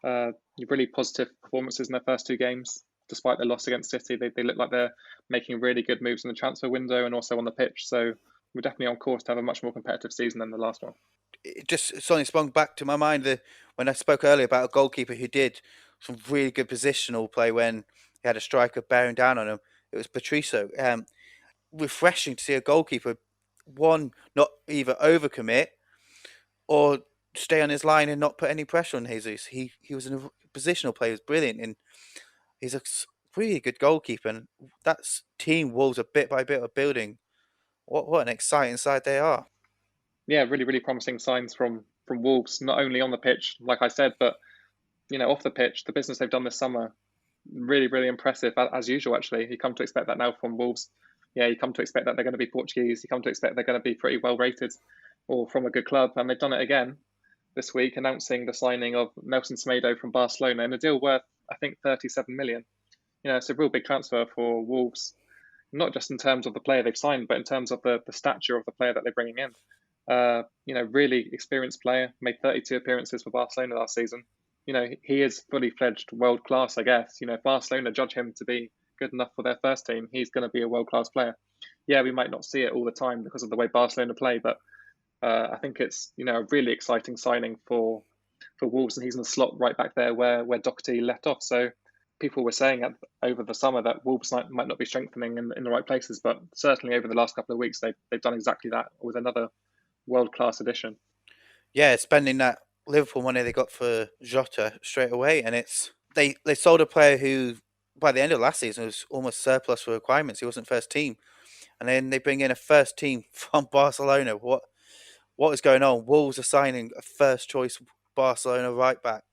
Really positive performances in their first 2 games. Despite their loss against City, they look like they're making really good moves in the transfer window and also on the pitch. So we're definitely on course to have a much more competitive season than the last one. It just suddenly sprung back to my mind when I spoke earlier about a goalkeeper who did some really good positional play when he had a striker bearing down on him. It was Patricio. Refreshing to see a goalkeeper, one, not either overcommit or stay on his line and not put any pressure on Jesus. He was in a positional play, he was brilliant, and he's a really good goalkeeper. And that's team Wolves are bit by bit of building. What an exciting side they are. Yeah, really, really promising signs from Wolves, not only on the pitch, like I said, but off the pitch. The business they've done this summer, really, really impressive as usual. Actually, you come to expect that now from Wolves. Yeah, you come to expect that they're going to be Portuguese. You come to expect they're going to be pretty well rated, or from a good club, and they've done it again this week, announcing the signing of Nelson Semedo from Barcelona in a deal worth, I think, 37 million. It's a real big transfer for Wolves, not just in terms of the player they've signed, but in terms of the stature of the player that they're bringing in. Really experienced player, made 32 appearances for Barcelona last season. He is fully fledged world class, I guess. If Barcelona judge him to be good enough for their first team, he's going to be a world class player. Yeah, we might not see it all the time because of the way Barcelona play, but I think it's a really exciting signing for Wolves, and he's in the slot right back there where Doherty left off. So people were saying over the summer that Wolves might not be strengthening in the right places, but certainly over the last couple of weeks they've done exactly that with another world-class addition. Yeah, spending that Liverpool money they got for Jota straight away, and they sold a player who by the end of last season was almost surplus for requirements. He wasn't first team, and then they bring in a first team from Barcelona. What is going on? Wolves are signing a first choice Barcelona right back.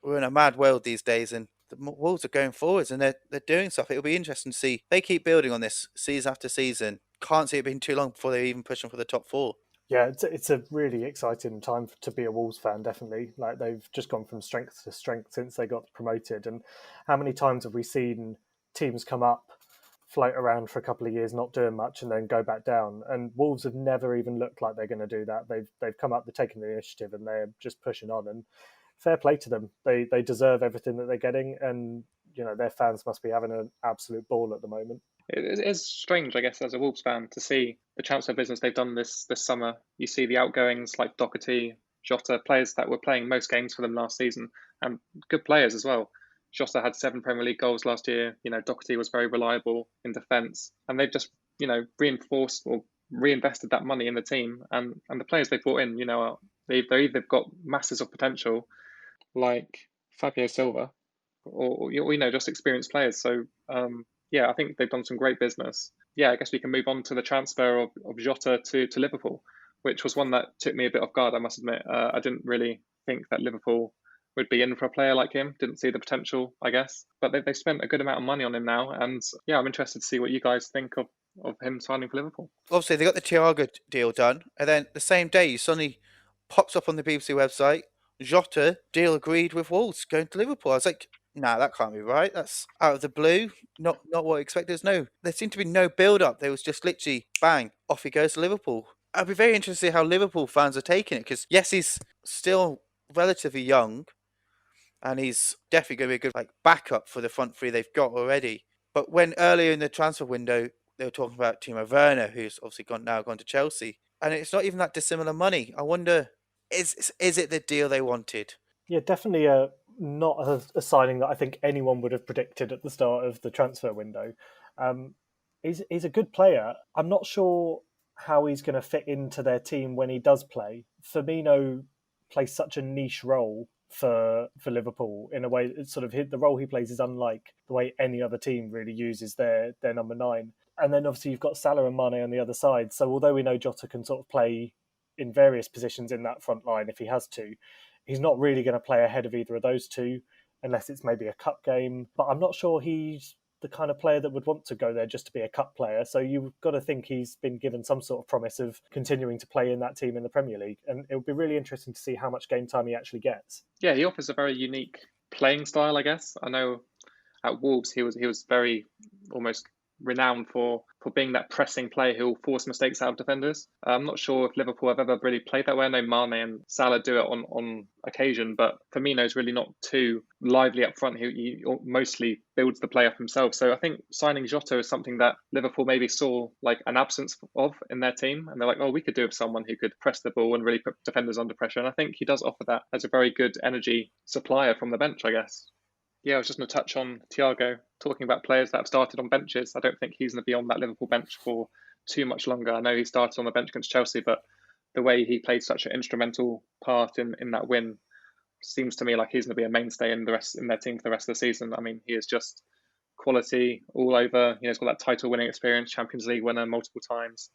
We're in a mad world these days, and the Wolves are going forwards and they're doing stuff. It'll be interesting to see. They keep building on this season after season. Can't see it being too long before they're even pushing for the top 4. Yeah, it's a really exciting time to be a Wolves fan, definitely. Like, they've just gone from strength to strength since they got promoted. And how many times have we seen teams come up, float around for a couple of years, not doing much, and then go back down? And Wolves have never even looked like they're going to do that. They've come up, they've taken the initiative, and they're just pushing on. And fair play to them. They deserve everything that they're getting, and their fans must be having an absolute ball at the moment. It is strange, I guess, as a Wolves fan, to see the transfer business they've done this summer. You see the outgoings like Doherty, Jota, players that were playing most games for them last season, and good players as well. Jota had 7 Premier League goals last year. Doherty was very reliable in defence, and they've just reinforced or reinvested that money in the team, and the players they brought in, they've either got masses of potential, like Fabio Silva, or just experienced players. So yeah, I think they've done some great business. Yeah, I guess we can move on to the transfer of Jota to Liverpool, which was one that took me a bit off guard, I must admit. I didn't really think that Liverpool would be in for a player like him. Didn't see the potential, I guess. But they spent a good amount of money on him now. And yeah, I'm interested to see what you guys think of him signing for Liverpool. Obviously, they got the Thiago deal done. And then the same day, he suddenly pops up on the BBC website, Jota, deal agreed with Wolves, going to Liverpool. I was like, nah, that can't be right. That's out of the blue. Not what I expected. There seemed to be no build-up. There was just literally, bang, off he goes to Liverpool. I'd be very interested to see how Liverpool fans are taking it, because yes, he's still relatively young, and he's definitely going to be a good backup for the front three they've got already. But when earlier in the transfer window they were talking about Timo Werner, who's obviously gone to Chelsea, and it's not even that dissimilar money. I wonder, is it the deal they wanted? Yeah, definitely not a signing that I think anyone would have predicted at the start of the transfer window. Um, he's a good player. I'm not sure how he's going to fit into their team when he does play. Firmino plays such a niche role for Liverpool in a way. It's sort of the role he plays is unlike the way any other team really uses their number nine. And then obviously you've got Salah and Mane on the other side. So although we know Jota can sort of play in various positions in that front line if he has to, he's not really going to play ahead of either of those two unless it's maybe a cup game. But I'm not sure he's the kind of player that would want to go there just to be a cup player. So you've got to think he's been given some sort of promise of continuing to play in that team in the Premier League. And it would be really interesting to see how much game time he actually gets. Yeah, he offers a very unique playing style, I guess. I know at Wolves he was very almost renowned for being that pressing player who will force mistakes out of defenders. I'm not sure if Liverpool have ever really played that way. I know Mane and Salah do it on occasion, but Firmino's really not too lively up front. He mostly builds the play up himself. So I think signing Jota is something that Liverpool maybe saw like an absence of in their team, and they're like, oh, we could do with someone who could press the ball and really put defenders under pressure. And I think he does offer that as a very good energy supplier from the bench, I guess. Yeah, I was just going to touch on Thiago, talking about players that have started on benches. I don't think he's going to be on that Liverpool bench for too much longer. I know he started on the bench against Chelsea, but the way he played such an instrumental part in that win seems to me like he's going to be a mainstay in their team for the rest of the season. I mean, he is just quality all over. He's got that title-winning experience, Champions League winner multiple times.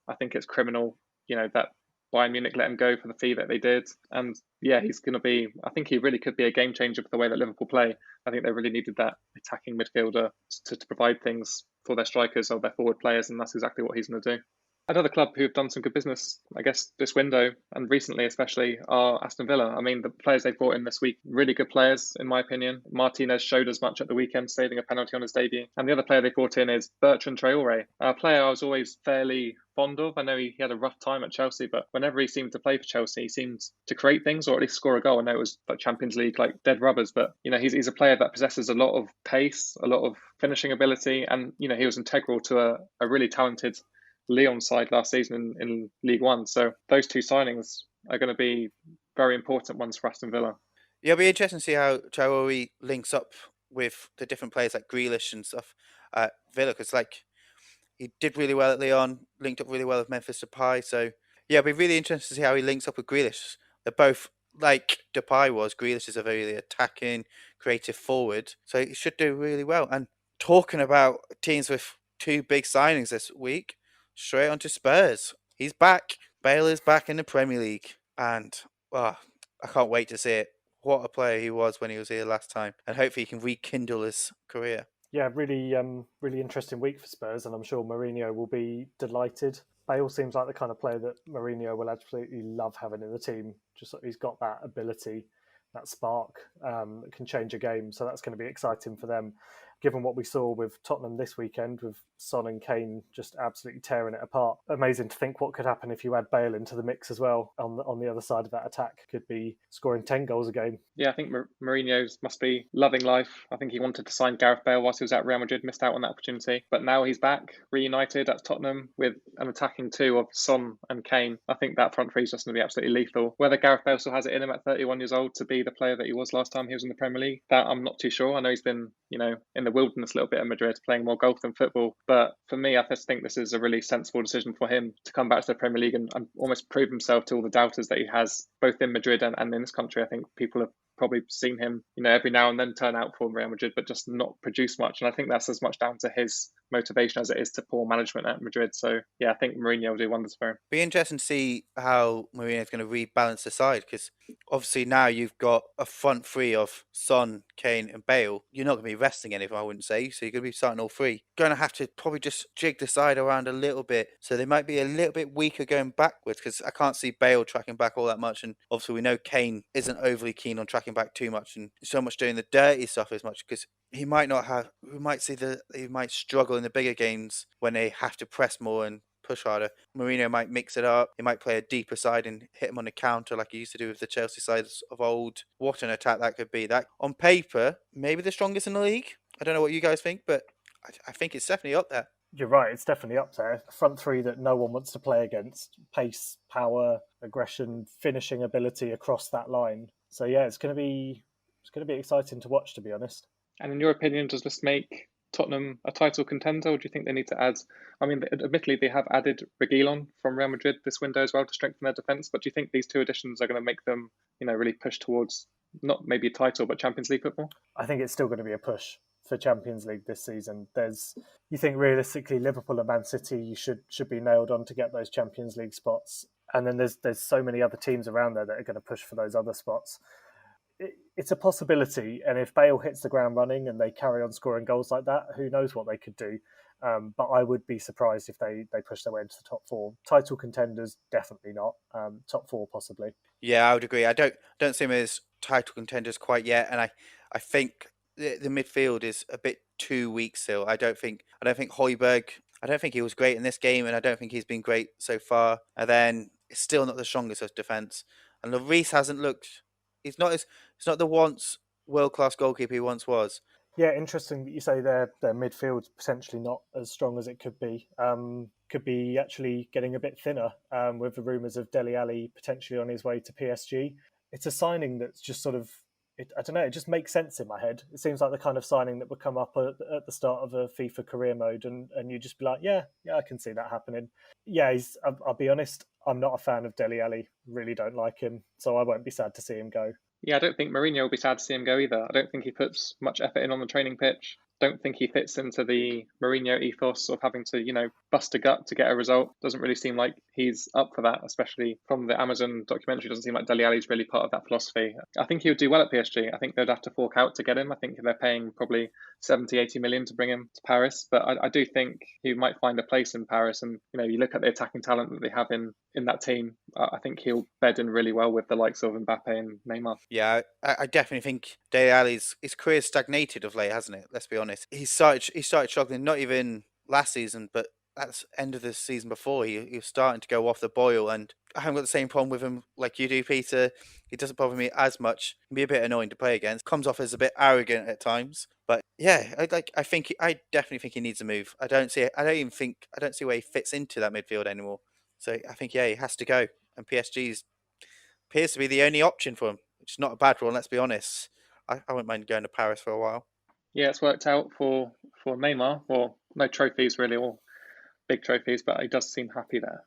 I think it's criminal, that Bayern Munich let him go for the fee that they did. And yeah, he's going to be, I think he really could be a game changer for the way that Liverpool play. I think they really needed that attacking midfielder to provide things for their strikers or their forward players, and that's exactly what he's going to do. Another club who've done some good business, I guess, this window and recently especially are Aston Villa. I mean, the players they've brought in this week, really good players, in my opinion. Martinez showed as much at the weekend, saving a penalty on his debut. And the other player they brought in is Bertrand Traore, a player I was always fairly fond of. I know he had a rough time at Chelsea, but whenever he seemed to play for Chelsea, he seemed to create things or at least score a goal. I know it was like Champions League, like dead rubbers, but he's a player that possesses a lot of pace, a lot of finishing ability, and he was integral to a really talented Lyon side last season in League One. So those two signings are going to be very important ones for Aston Villa. Yeah, it'll be interesting to see how Traore links up with the different players like Grealish and stuff at Villa, because he did really well at Lyon, linked up really well with Memphis Depay. So yeah, it'll be really interesting to see how he links up with Grealish. They're both, like Depay was, Grealish is a very attacking, creative forward. So he should do really well. And talking about teams with two big signings this week, straight on to Spurs. He's back. Bale is back in the Premier League. And I can't wait to see it. What a player he was when he was here last time. And hopefully he can rekindle his career. Yeah, really interesting week for Spurs, and I'm sure Mourinho will be delighted. Bale seems like the kind of player that Mourinho will absolutely love having in the team. Just he's got that ability, that spark that can change a game. So that's going to be exciting for them, given what we saw with Tottenham this weekend, with Son and Kane just absolutely tearing it apart. Amazing to think what could happen if you add Bale into the mix as well on the other side of that attack. Could be scoring 10 goals a game. Yeah, I think Mourinho must be loving life. I think he wanted to sign Gareth Bale whilst he was at Real Madrid, missed out on that opportunity. But now he's back, reunited at Tottenham with an attacking two of Son and Kane. I think that front three is just going to be absolutely lethal. Whether Gareth Bale still has it in him at 31 years old to be the player that he was last time he was in the Premier League, that I'm not too sure. I know he's been, in the wilderness a little bit in Madrid, playing more golf than football. But for me, I just think this is a really sensible decision for him to come back to the Premier League and almost prove himself to all the doubters that he has, both in Madrid and in this country. I think people have probably seen him, every now and then turn out for Real Madrid, but just not produce much. And I think that's as much down to his motivation as it is to poor management at Madrid. So yeah, I think Mourinho will do wonders for him. Be interesting to see how Mourinho is going to rebalance the side, because obviously now you've got a front three of Son, Kane and Bale. You're not going to be resting anything, I wouldn't say. So you're going to be starting all three. Going to have to probably just jig the side around a little bit. So they might be a little bit weaker going backwards, because I can't see Bale tracking back all that much. And obviously we know Kane isn't overly keen on tracking back too much and so much doing the dirty stuff as much, because he might struggle in the bigger games when they have to press more and push harder. Mourinho might mix it up. He might play a deeper side and hit him on the counter like he used to do with the Chelsea sides of old. What an attack that could be. That on paper, maybe the strongest in the league. I don't know what you guys think, but I think it's definitely up there. You're right, it's definitely up there. Front three that no one wants to play against. Pace, power, aggression, finishing ability across that line. So yeah, it's going to be exciting to watch, to be honest. And in your opinion, does this make Tottenham a title contender, or do you think they need to add? I mean, admittedly, they have added Reguilon from Real Madrid this window as well to strengthen their defence. But do you think these two additions are going to make them, really push towards not maybe a title, but Champions League football? I think it's still going to be a push for Champions League this season. You think realistically Liverpool and Man City should be nailed on to get those Champions League spots, and then there's so many other teams around there that are going to push for those other spots. It's a possibility, and if Bale hits the ground running and they carry on scoring goals like that, who knows what they could do. But I would be surprised if they push their way into the top four. Title contenders, definitely not. Top four, possibly. Yeah, I would agree. I don't see them as title contenders quite yet, and I think the midfield is a bit too weak still. I don't think Højbjerg. I don't think he was great in this game, and I don't think he's been great so far. And then it's still not the strongest of defence. And Lloris hasn't looked. He's not the once world-class goalkeeper he once was. Yeah, interesting that you say their midfield's potentially not as strong as it could be. Could be actually getting a bit thinner with the rumours of Dele Alli potentially on his way to PSG. It's a signing that's just sort of, I don't know, it just makes sense in my head. It seems like the kind of signing that would come up at the start of a FIFA career mode and you just be like, yeah, I can see that happening. Yeah, I'll be honest, I'm not a fan of Dele Alli. Really don't like him, so I won't be sad to see him go. Yeah, I don't think Mourinho will be sad to see him go either. I don't think he puts much effort in on the training pitch. Don't think he fits into the Mourinho ethos of having to, bust a gut to get a result. Doesn't really seem like he's up for that, especially from the Amazon documentary. Doesn't seem like Dele Alli's really part of that philosophy. I think he would do well at PSG. I think they'd have to fork out to get him. I think they're paying probably 70, 80 million to bring him to Paris. But I do think he might find a place in Paris. And, you look at the attacking talent that they have in that team. I think he'll bed in really well with the likes of Mbappe and Neymar. Yeah, I definitely think Dele Alli's his career stagnated of late, hasn't it? Let's be honest. He started struggling not even last season, but at the end of the season before. He was starting to go off the boil, and I haven't got the same problem with him like you do, Peter. He doesn't bother me as much. Can be a bit annoying to play against. Comes off as a bit arrogant at times, but yeah, I definitely think he needs a move. I don't see where he fits into that midfield anymore. So I think he has to go, and PSG appears to be the only option for him, which is not a bad one. Let's be honest. I wouldn't mind going to Paris for a while. Yeah, it's worked out for Neymar. Well, no trophies really, or big trophies, but he does seem happy there.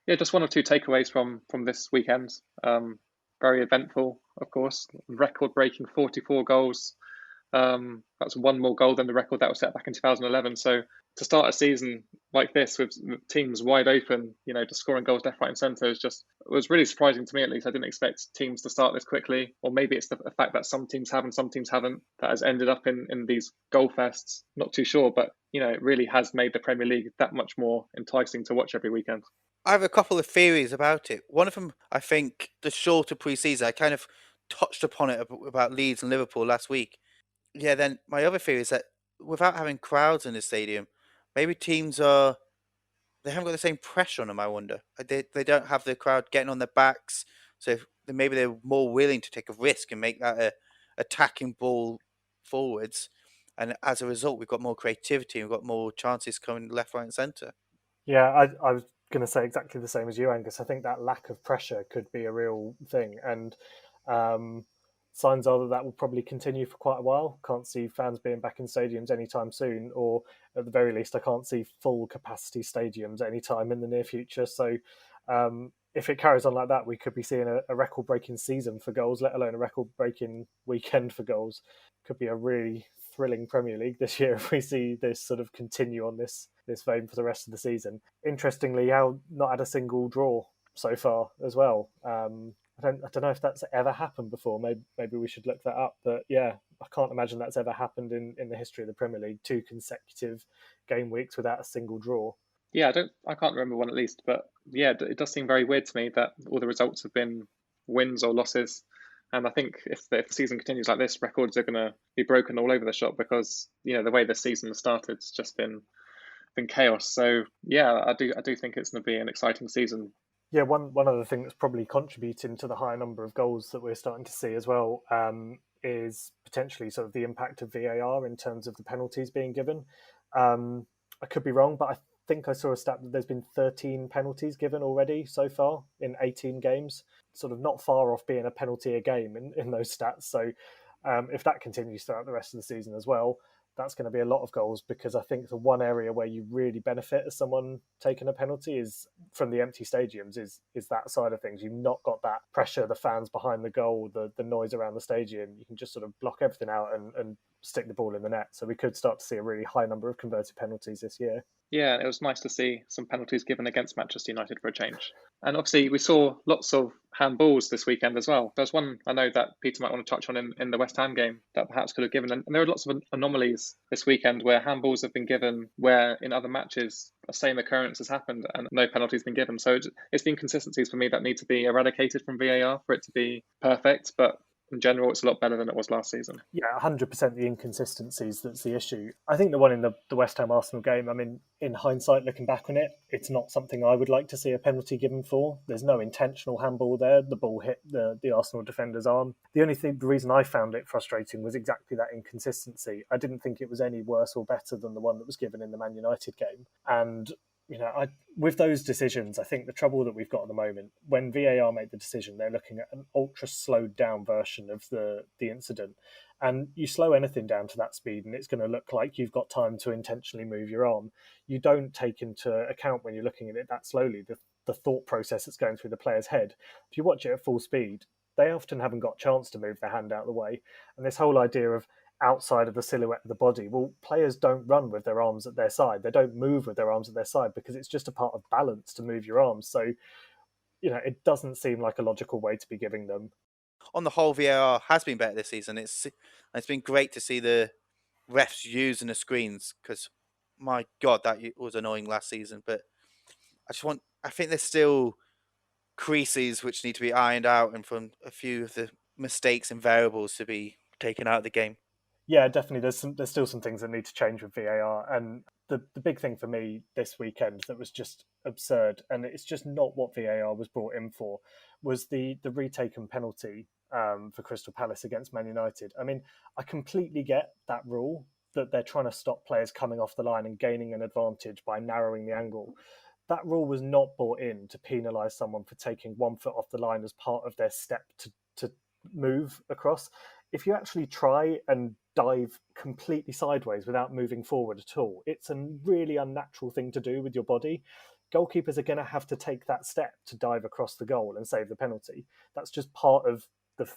Yeah, just one or two takeaways from this weekend. Very eventful, of course. Record-breaking 44 goals. That's one more goal than the record that was set back in 2011. So to start a season like this with teams wide open, just scoring goals left, right, and centre was really surprising to me. At least I didn't expect teams to start this quickly, or maybe it's the fact that some teams have and some teams haven't that has ended up in these goal fests. Not too sure, but it really has made the Premier League that much more enticing to watch every weekend. I have a couple of theories about it. One of them, I think, the shorter pre-season. I kind of touched upon it about Leeds and Liverpool last week. Yeah, then my other theory is that without having crowds in the stadium, maybe teams they haven't got the same pressure on them, I wonder. They don't have the crowd getting on their backs, so maybe they're more willing to take a risk and make that a attacking ball forwards. And as a result, we've got more creativity and we've got more chances coming left, right and centre. Yeah, I was going to say exactly the same as you, Angus. I think that lack of pressure could be a real thing. And signs are that will probably continue for quite a while. Can't see fans being back in stadiums anytime soon, or at the very least, I can't see full capacity stadiums anytime in the near future. So if it carries on like that, we could be seeing a record-breaking season for goals, let alone a record-breaking weekend for goals. Could be a really thrilling Premier League this year if we see this sort of continue on this vein for the rest of the season. Interestingly, how not had a single draw so far as well. I don't know if that's ever happened before. Maybe we should look that up. But yeah, I can't imagine that's ever happened in the history of the Premier League. 2 consecutive game weeks without a single draw. Yeah, I can't remember one at least. But yeah, it does seem very weird to me that all the results have been wins or losses. And I think if the season continues like this, records are going to be broken all over the shop because, the way the season has started, it's just been been chaos. So yeah, I do think it's going to be an exciting season. Yeah, one other thing that's probably contributing to the high number of goals that we're starting to see as well is potentially sort of the impact of VAR in terms of the penalties being given. I could be wrong, but I think I saw a stat that there's been 13 penalties given already so far in 18 games, sort of not far off being a penalty a game in those stats. So if that continues throughout the rest of the season as well, that's going to be a lot of goals, because I think the one area where you really benefit as someone taking a penalty is from the empty stadiums, is that side of things. You've not got that pressure, the fans behind the goal, the noise around the stadium. You can just sort of block everything out and stick the ball in the net. So we could start to see a really high number of converted penalties this year. Yeah, it was nice to see some penalties given against Manchester United for a change. And obviously, we saw lots of handballs this weekend as well. There's one I know that Peter might want to touch on in the West Ham game that perhaps could have given. And there are lots of anomalies this weekend where handballs have been given where in other matches the same occurrence has happened and no penalty's been given. So it's the inconsistencies for me that need to be eradicated from VAR for it to be perfect. But in general, it's a lot better than it was last season. Yeah, 100% the inconsistencies that's the issue. I think the one in the West Ham Arsenal game, I mean, in hindsight, looking back on it, it's not something I would like to see a penalty given for. There's no intentional handball there. The ball hit the Arsenal defender's arm. The reason I found it frustrating was exactly that inconsistency. I didn't think it was any worse or better than the one that was given in the Man United game. And with those decisions, I think the trouble that we've got at the moment, when VAR made the decision, they're looking at an ultra slowed down version of the incident. And you slow anything down to that speed and it's going to look like you've got time to intentionally move your arm. You don't take into account, when you're looking at it that slowly, the thought process that's going through the player's head. If you watch it at full speed, they often haven't got a chance to move their hand out of the way. And this whole idea of outside of the silhouette of the body, well, players don't run with their arms at their side. They don't move with their arms at their side because it's just a part of balance to move your arms. So, it doesn't seem like a logical way to be giving them. On the whole, VAR has been better this season. It's been great to see the refs using the screens, because my God, that was annoying last season. But I think there's still creases which need to be ironed out, and from a few of the mistakes and variables to be taken out of the game. Yeah, definitely. There's still some things that need to change with VAR, and the big thing for me this weekend that was just absurd, and it's just not what VAR was brought in for, was the retaken penalty for Crystal Palace against Man United. I mean, I completely get that rule, that they're trying to stop players coming off the line and gaining an advantage by narrowing the angle. That rule was not brought in to penalise someone for taking 1 foot off the line as part of their step to move across. If you actually try and dive completely sideways without moving forward at all, it's a really unnatural thing to do with your body. Goalkeepers are going to have to take that step to dive across the goal and save the penalty. That's just part of the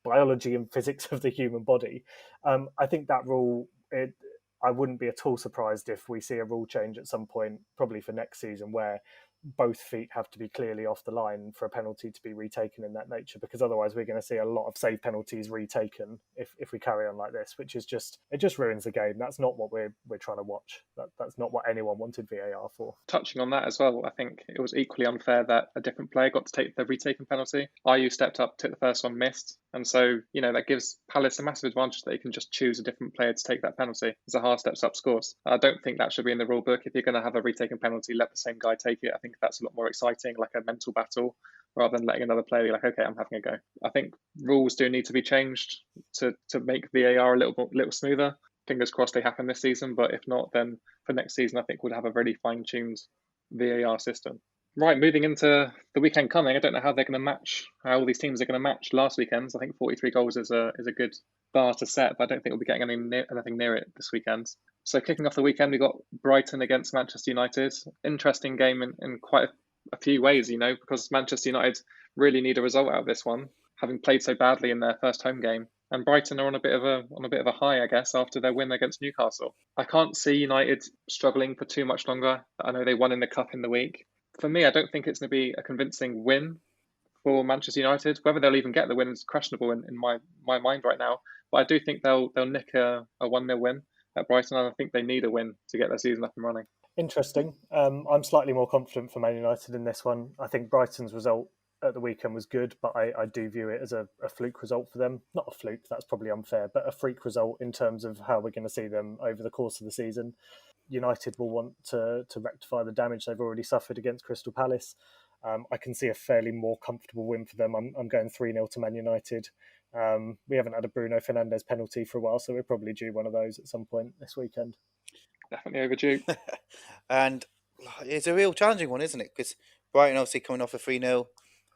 biology and physics of the human body. I think that rule, I wouldn't be at all surprised if we see a rule change at some point, probably for next season, where both feet have to be clearly off the line for a penalty to be retaken in that nature, because otherwise we're going to see a lot of save penalties retaken if we carry on like this, which is just ruins the game. That's not what we're trying to watch. That's not what anyone wanted VAR for. Touching on that as well, I think it was equally unfair that a different player got to take the retaken penalty. Ayew stepped up, took the first one, missed. And so, that gives Palace a massive advantage that they can just choose a different player to take that penalty. Zaha steps up, scores. I don't think that should be in the rule book. If you're going to have a retaken penalty, let the same guy take it. I think that's a lot more exciting, like a mental battle, rather than letting another player be like, okay, I'm having a go. I think rules do need to be changed to make VAR a little smoother. Fingers crossed they happen this season, but if not, then for next season, I think we'll have a really fine-tuned VAR system. Right, moving into the weekend coming, I don't know how they're going to match, how all these teams are going to match last weekend's. I think 43 goals is a good bar to set, but I don't think we'll be getting anything near it this weekend. So kicking off the weekend, we got Brighton against Manchester United. Interesting game in quite a few ways, because Manchester United really need a result out of this one, having played so badly in their first home game. And Brighton are on a bit of a high, I guess, after their win against Newcastle. I can't see United struggling for too much longer. I know they won in the cup in the week. For me, I don't think it's going to be a convincing win for Manchester United. Whether they'll even get the win is questionable in my mind right now. But I do think they'll nick a 1-0 win at Brighton, and I think they need a win to get their season up and running. Interesting. I'm slightly more confident for Man United in this one. I think Brighton's result at the weekend was good, but I do view it as a fluke result for them. Not a fluke, that's probably unfair, but a freak result in terms of how we're going to see them over the course of the season. United will want to rectify the damage they've already suffered against Crystal Palace. I can see a fairly more comfortable win for them. I'm going 3-0 to Man United. We haven't had a Bruno Fernandes penalty for a while, so we're probably due one of those at some point this weekend. Definitely overdue. And it's a real challenging one, isn't it? Because Brighton obviously coming off a 3-0,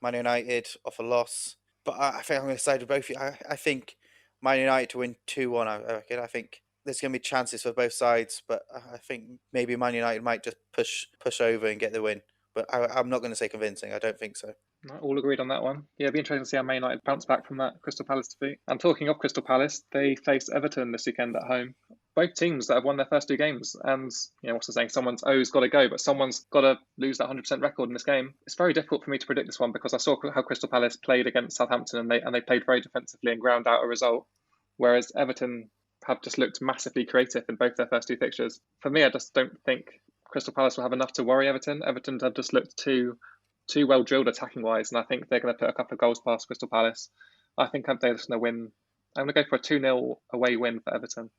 Man United off a loss. But I think I'm going to side with both of you. I think Man United to win 2-1, I reckon. I think there's going to be chances for both sides, but I think maybe Man United might just push over and get the win. But I'm not going to say convincing. I don't think so. All agreed on that one. Yeah, it'd be interesting to see how Man United bounce back from that Crystal Palace defeat. And talking of Crystal Palace, they face Everton this weekend at home. Both teams that have won their first 2 games. And, what's the saying? Someone's O's got to go, but someone's got to lose that 100% record in this game. It's very difficult for me to predict this one because I saw how Crystal Palace played against Southampton and they played very defensively and ground out a result. Whereas Everton have just looked massively creative in both their first 2 fixtures. For me, I just don't think Crystal Palace will have enough to worry Everton. Everton have just looked too well drilled attacking wise, and I think they're going to put a couple of goals past Crystal Palace. I think they're just going to win. I'm going to go for a 2-0 away win for Everton.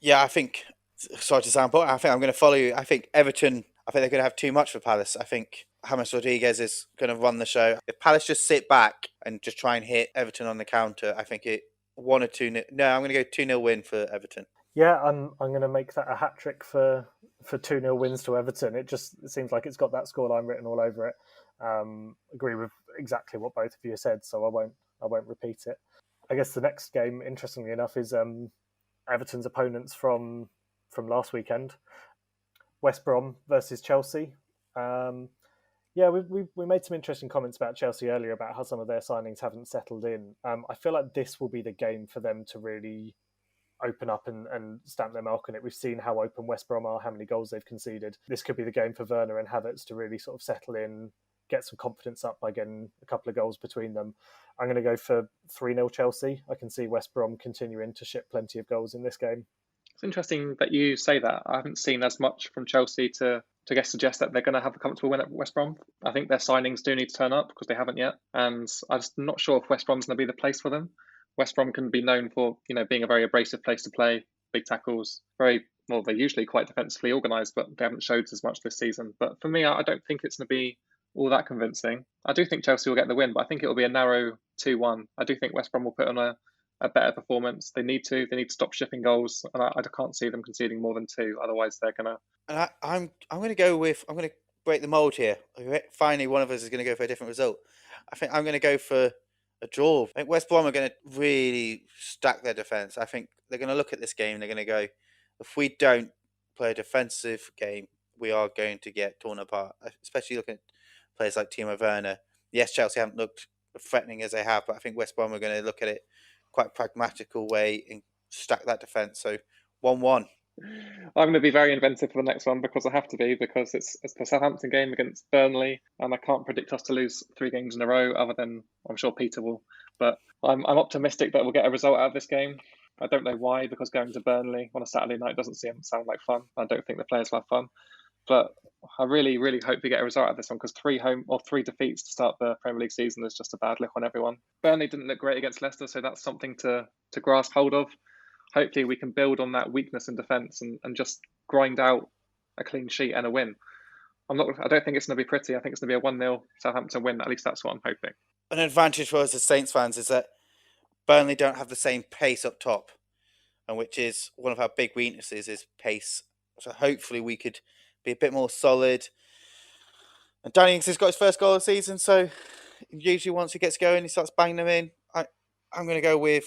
Yeah, I think, sorry to sound, but I think I'm going to follow you. I think Everton, they're going to have too much for Palace. I think James Rodriguez is going to run the show. If Palace just sit back and just try and hit Everton on the counter, I think it 1 or 2. No, I'm going to go 2-0 win for Everton. Yeah, I'm going to make that a hat trick for 2-0 wins to Everton. It seems like it's got that scoreline written all over it. Agree with exactly what both of you said, so I won't repeat it. I guess the next game, interestingly enough, is Everton's opponents from last weekend, West Brom versus Chelsea. Yeah, we made some interesting comments about Chelsea earlier about how some of their signings haven't settled in. I feel like this will be the game for them to really open up and stamp their mark on it. We've seen how open West Brom are, how many goals they've conceded. This could be the game for Werner and Havertz to really sort of settle in, get some confidence up by getting a couple of goals between them. I'm going to go for 3-0 Chelsea. I can see West Brom continuing to ship plenty of goals in this game. It's interesting that you say that. I haven't seen as much from Chelsea to suggest that they're going to have a comfortable win at West Brom. I think their signings do need to turn up because they haven't yet. And I'm just not sure if West Brom's going to be the place for them. West Brom can be known for, being a very abrasive place to play, big tackles, they're usually quite defensively organised, but they haven't showed as much this season. But for me, I don't think it's going to be all that convincing. I do think Chelsea will get the win, but I think it will be a narrow 2-1. I do think West Brom will put on a better performance. They need to stop shipping goals, and I can't see them conceding more than 2. Otherwise, they're going to... And I'm going to break the mould here. Finally, one of us is going to go for a different result. I think I'm going to go for a draw. I think West Brom are going to really stack their defence. I think they're going to look at this game and they're going to go, if we don't play a defensive game, we are going to get torn apart, especially looking at players like Timo Werner. Yes, Chelsea haven't looked threatening as they have, but I think West Brom are going to look at it quite a pragmatical way and stack that defence. So 1-1. I'm going to be very inventive for the next one because I have to be, because it's the Southampton game against Burnley, and I can't predict us to lose 3 games in a row, other than I'm sure Peter will. But I'm optimistic that we'll get a result out of this game. I don't know why, because going to Burnley on a Saturday night doesn't sound like fun. I don't think the players will have fun. But I really, really hope we get a result out of this one, because 3 defeats to start the Premier League season is just a bad look on everyone. Burnley didn't look great against Leicester, so that's something to grasp hold of. Hopefully we can build on that weakness in defence and just grind out a clean sheet and a win. I don't think it's going to be pretty. I think it's going to be a 1-0 Southampton win. At least that's what I'm hoping. An advantage for us as Saints fans is that Burnley don't have the same pace up top, and which is one of our big weaknesses, is pace. So hopefully we could be a bit more solid. And Danny Ings has got his first goal of the season, so usually once he gets going, he starts banging them in. I'm going to go with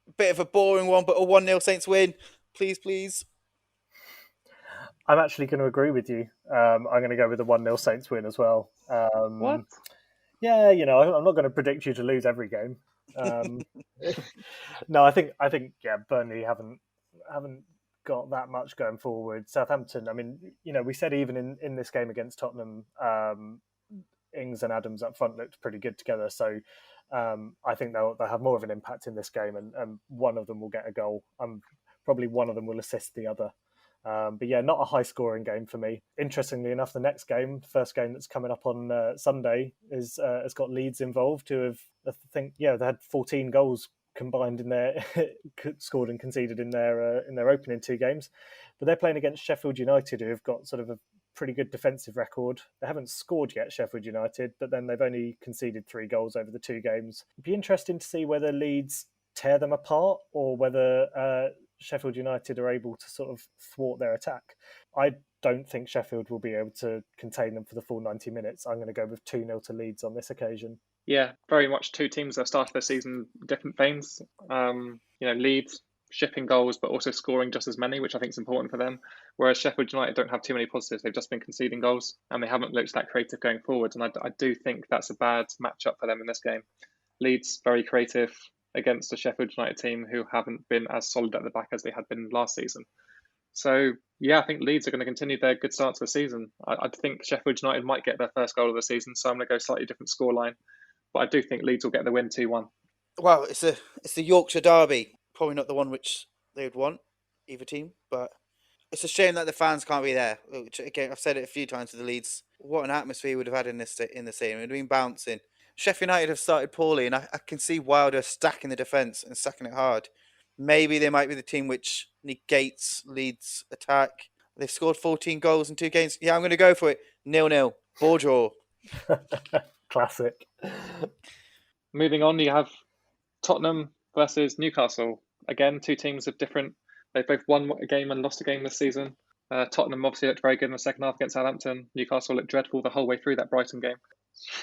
a bit of a boring one, but a 1-0 Saints win. Please, please. I'm actually going to agree with you. I'm going to go with a 1-0 Saints win as well. What? Yeah, I'm not going to predict you to lose every game. No, I think Burnley haven't got that much going forward. Southampton, I mean, we said even in this game against Tottenham, Ings and Adams up front looked pretty good together. So I think they'll have more of an impact in this game, and one of them will get a goal. Probably one of them will assist the other. But yeah, not a high-scoring game for me. Interestingly enough, the next game, first game that's coming up on Sunday, has got Leeds involved, who have, I think, they had 14 goals combined in their scored and conceded in their opening 2 games. But they're playing against Sheffield United, who have got sort of a pretty good defensive record. They haven't scored yet, Sheffield United, but then they've only conceded 3 goals over the 2 games. It'd be interesting to see whether Leeds tear them apart or whether Sheffield United are able to sort of thwart their attack. I don't think Sheffield will be able to contain them for the full 90 minutes. I'm going to go with 2-0 to Leeds on this occasion. Yeah, very much 2 teams that have started their season different veins. Leeds shipping goals, but also scoring just as many, which I think is important for them. Whereas Sheffield United don't have too many positives. They've just been conceding goals and they haven't looked that creative going forward. And I do think that's a bad matchup for them in this game. Leeds, very creative against a Sheffield United team who haven't been as solid at the back as they had been last season. So, yeah, I think Leeds are going to continue their good start to the season. I think Sheffield United might get their first goal of the season, so I'm going to go slightly different scoreline. But I do think Leeds will get the win 2-1. Well, it's the Yorkshire derby. Probably not the one which they would want, either team. But it's a shame that the fans can't be there. Which, again, I've said it a few times to the Leeds. What an atmosphere we would have had in the stadium. It would have been bouncing. Sheffield United have started poorly, and I can see Wilder stacking the defence and stacking it hard. Maybe they might be the team which negates Leeds' attack. They've scored 14 goals in 2 games. Yeah, I'm going to go for it. 0-0. Ball draw. Classic. Moving on, you have Tottenham versus Newcastle. Again, 2 teams of different. They've both won a game and lost a game this season. Tottenham obviously looked very good in the second half against Southampton. Newcastle looked dreadful the whole way through that Brighton game.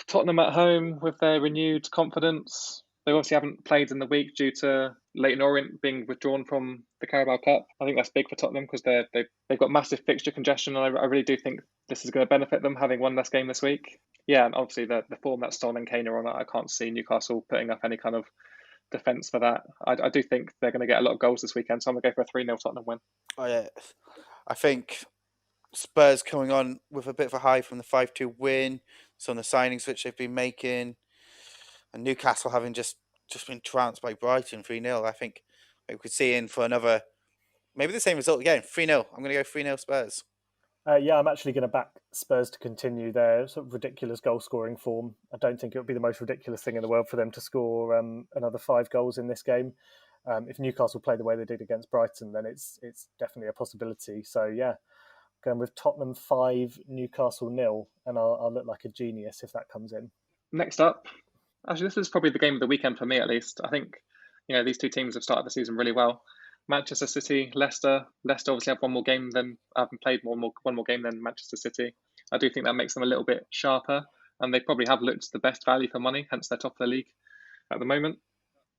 Tottenham at home with their renewed confidence. They obviously haven't played in the week due to Leyton Orient being withdrawn from the Carabao Cup. I think that's big for Tottenham because they've got massive fixture congestion, and I really do think this is going to benefit them having one less game this week. Yeah, and obviously the form that Son and Kane are on, I can't see Newcastle putting up any kind of defence for that. I do think they're going to get a lot of goals this weekend, so I'm going to go for a 3-0 Tottenham win. Oh, yeah. I think Spurs coming on with a bit of a high from the 5-2 win, some of the signings which they've been making, and Newcastle having just been trounced by Brighton 3-0. I think we could see in for another, maybe the same result again, 3-0. I'm going to go 3-0 Spurs. Yeah, I'm actually going to back Spurs to continue their sort of ridiculous goal-scoring form. I don't think it would be the most ridiculous thing in the world for them to score another 5 goals in this game. If Newcastle play the way they did against Brighton, then it's definitely a possibility. So, yeah, going with Tottenham 5, Newcastle 0, and I'll look like a genius if that comes in. Next up, actually, this is probably the game of the weekend for me, at least. I think, these 2 teams have started the season really well. Manchester City, Leicester. Leicester obviously have one more game than Manchester City. I do think that makes them a little bit sharper, and they probably have looked the best value for money, hence they're top of the league at the moment.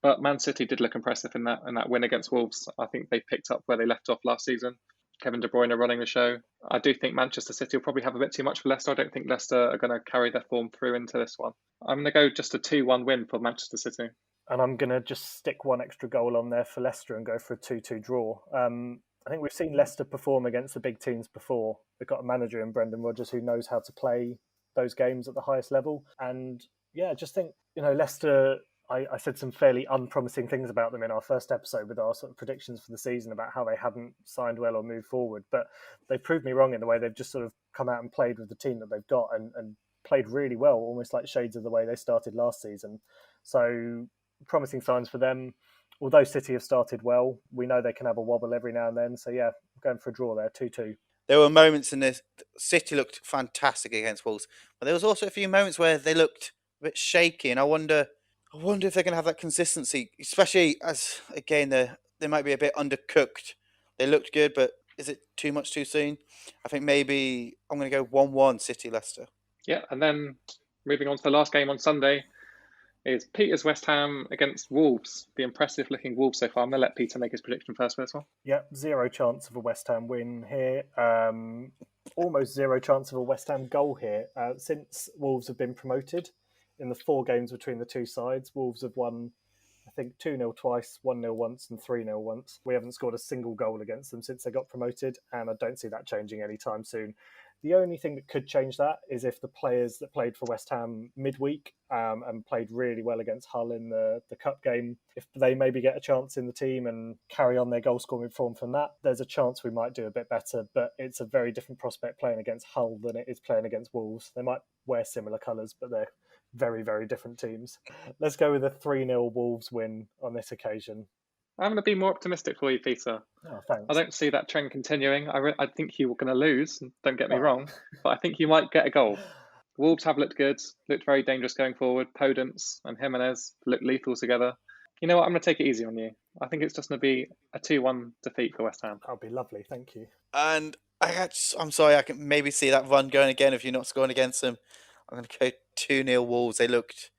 But Man City did look impressive in that win against Wolves. I think they picked up where they left off last season. Kevin De Bruyne running the show. I do think Manchester City will probably have a bit too much for Leicester. I don't think Leicester are going to carry their form through into this one. I'm going to go just a 2-1 win for Manchester City. And I'm going to just stick 1 extra goal on there for Leicester and go for a 2-2 draw. I think we've seen Leicester perform against the big teams before. They've got a manager in Brendan Rodgers who knows how to play those games at the highest level. And yeah, I just think, Leicester, I said some fairly unpromising things about them in our first episode with our sort of predictions for the season about how they hadn't signed well or moved forward. But they proved me wrong in the way they've just sort of come out and played with the team that they've got and played really well, almost like shades of the way they started last season. So promising signs for them. Although City have started well, we know they can have a wobble every now and then. So yeah, I'm going for a draw there, 2-2. There were moments in this. City looked fantastic against Wolves, but there was also a few moments where they looked a bit shaky, and I wonder if they're going to have that consistency, especially as, again, they might be a bit undercooked. They looked good, but is it too much too soon? I think maybe I'm going to go 1-1 City-Leicester. Yeah, and then moving on to the last game on Sunday is Peter's West Ham against Wolves. The impressive-looking Wolves so far. I'm going to let Peter make his prediction first for this one. Yeah, 0 chance of a West Ham win here. Almost 0 chance of a West Ham goal here. Since Wolves have been promoted, in the 4 games between the 2 sides, Wolves have won, I think, 2-0 twice, 1-0 once, and 3-0 once. We haven't scored a single goal against them since they got promoted, and I don't see that changing anytime soon. The only thing that could change that is if the players that played for West Ham midweek and played really well against Hull in the cup game, if they maybe get a chance in the team and carry on their goal scoring form from that, there's a chance we might do a bit better. But it's a very different prospect playing against Hull than it is playing against Wolves. They might wear similar colours, but they're very, very different teams. Let's go with a 3-0 Wolves win on this occasion. I'm going to be more optimistic for you, Peter. Oh, thanks. I don't see that trend continuing. I think you were going to lose, don't get me wrong, but I think you might get a goal. Wolves have looked good, looked very dangerous going forward. Podence and Jimenez look lethal together. You know what? I'm going to take it easy on you. I think it's just going to be a 2-1 defeat for West Ham. That'll be lovely, thank you. And I'm sorry, I can maybe see that run going again if you're not scoring against them. I'm going to go 2-0 Wolves. They looked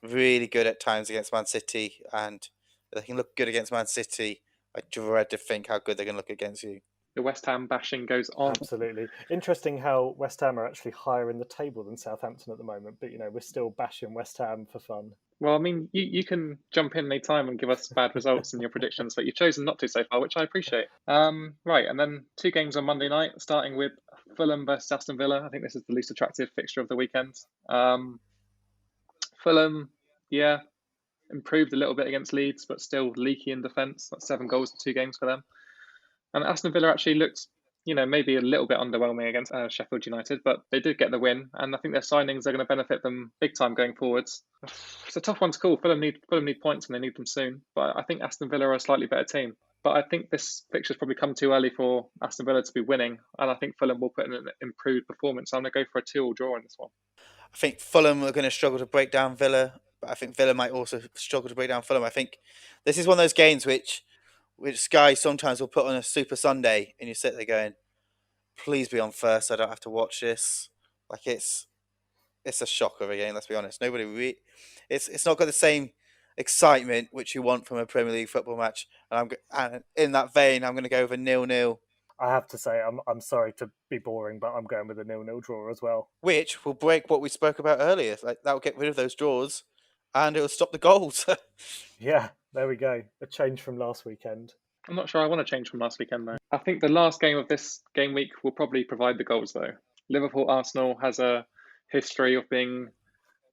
really good at times against Man City, and they can look good against Man City. I dread to think how good they're going to look against you. The West Ham bashing goes on. Absolutely. Interesting how West Ham are actually higher in the table than Southampton at the moment, but we're still bashing West Ham for fun. Well, I mean, you can jump in any time and give us bad results in your predictions, but you've chosen not to so far, which I appreciate. Right, and then 2 games on Monday night, starting with Fulham versus Aston Villa. I think this is the least attractive fixture of the weekend. Fulham, yeah, improved a little bit against Leeds, but still leaky in defence. That's 7 goals in 2 games for them. And Aston Villa actually looked, maybe a little bit underwhelming against Sheffield United, but they did get the win, and I think their signings are going to benefit them big time going forwards. It's a tough one to call. Fulham need points, and they need them soon. But I think Aston Villa are a slightly better team. But I think this fixture's probably come too early for Aston Villa to be winning, and I think Fulham will put in an improved performance. So I'm going to go for a 2-2 draw in this one. I think Fulham are going to struggle to break down Villa, but I think Villa might also struggle to break down Fulham. I think this is one of those games which Sky sometimes will put on a Super Sunday, and you sit there going, please be on first, I don't have to watch this. Like, it's a shocker of a game, let's be honest. It's not got the same excitement which you want from a Premier League football match. And in that vein, I'm going to go with a 0-0. I have to say, I'm sorry to be boring, but I'm going with a 0-0 draw as well. Which will break what we spoke about earlier. Like, that will get rid of those draws, and it will stop the goals. Yeah, there we go. A change from last weekend. I'm not sure I want to change from last weekend, though. I think the last game of this game week will probably provide the goals, though. Liverpool-Arsenal has a history of being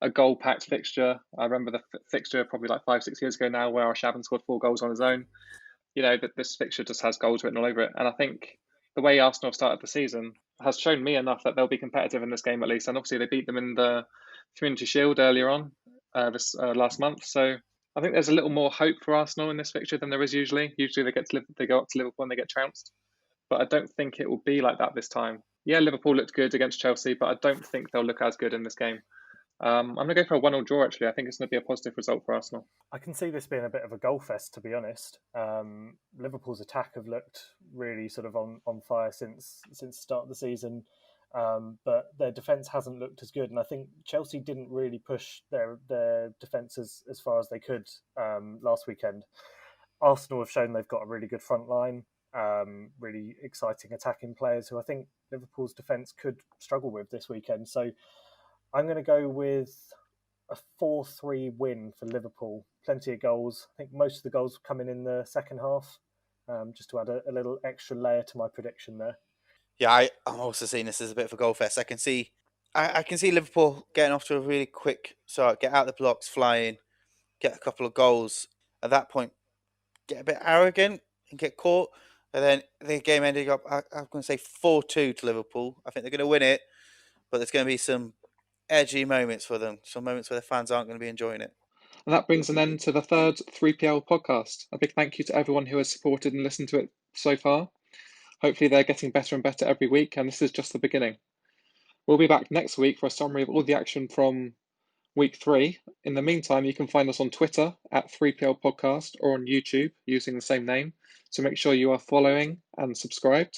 a goal-packed fixture. I remember the fixture probably like 5-6 years ago now where Arshavin scored 4 goals on his own. That this fixture just has goals written all over it. And I think the way Arsenal started the season has shown me enough that they'll be competitive in this game at least. And obviously they beat them in the Community Shield earlier on this last month. So I think there's a little more hope for Arsenal in this fixture than there is usually. Usually they go up to Liverpool and they get trounced. But I don't think it will be like that this time. Yeah, Liverpool looked good against Chelsea, but I don't think they'll look as good in this game. I'm going to go for a 1-1 draw, actually. I think it's going to be a positive result for Arsenal. I can see this being a bit of a goal fest, to be honest. Liverpool's attack have looked really sort of on fire since the start of the season, but their defence hasn't looked as good. And I think Chelsea didn't really push their defence as far as they could last weekend. Arsenal have shown they've got a really good front line, really exciting attacking players who I think Liverpool's defence could struggle with this weekend. So I'm going to go with a 4-3 win for Liverpool. Plenty of goals. I think most of the goals come in the second half, just to add a little extra layer to my prediction there. Yeah, I'm also seeing this as a bit of a goal fest. I can see Liverpool getting off to a really quick start, get out the blocks flying, get a couple of goals. At that point, get a bit arrogant and get caught. And then the game ending up, I'm going to say 4-2 to Liverpool. I think they're going to win it, but there's going to be some edgy moments for them, some moments where the fans aren't going to be enjoying it. And that brings an end to the third 3PL podcast. A big thank you to everyone who has supported and listened to it so far. Hopefully they're getting better and better every week, and this is just the beginning. We'll be back next week for a summary of all the action from week 3. In the meantime, you can find us on Twitter at 3PL Podcast or on YouTube using the same name. So make sure you are following and subscribed.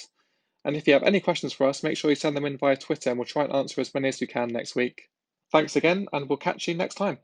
And if you have any questions for us, make sure you send them in via Twitter and we'll try and answer as many as we can next week. Thanks again, and we'll catch you next time.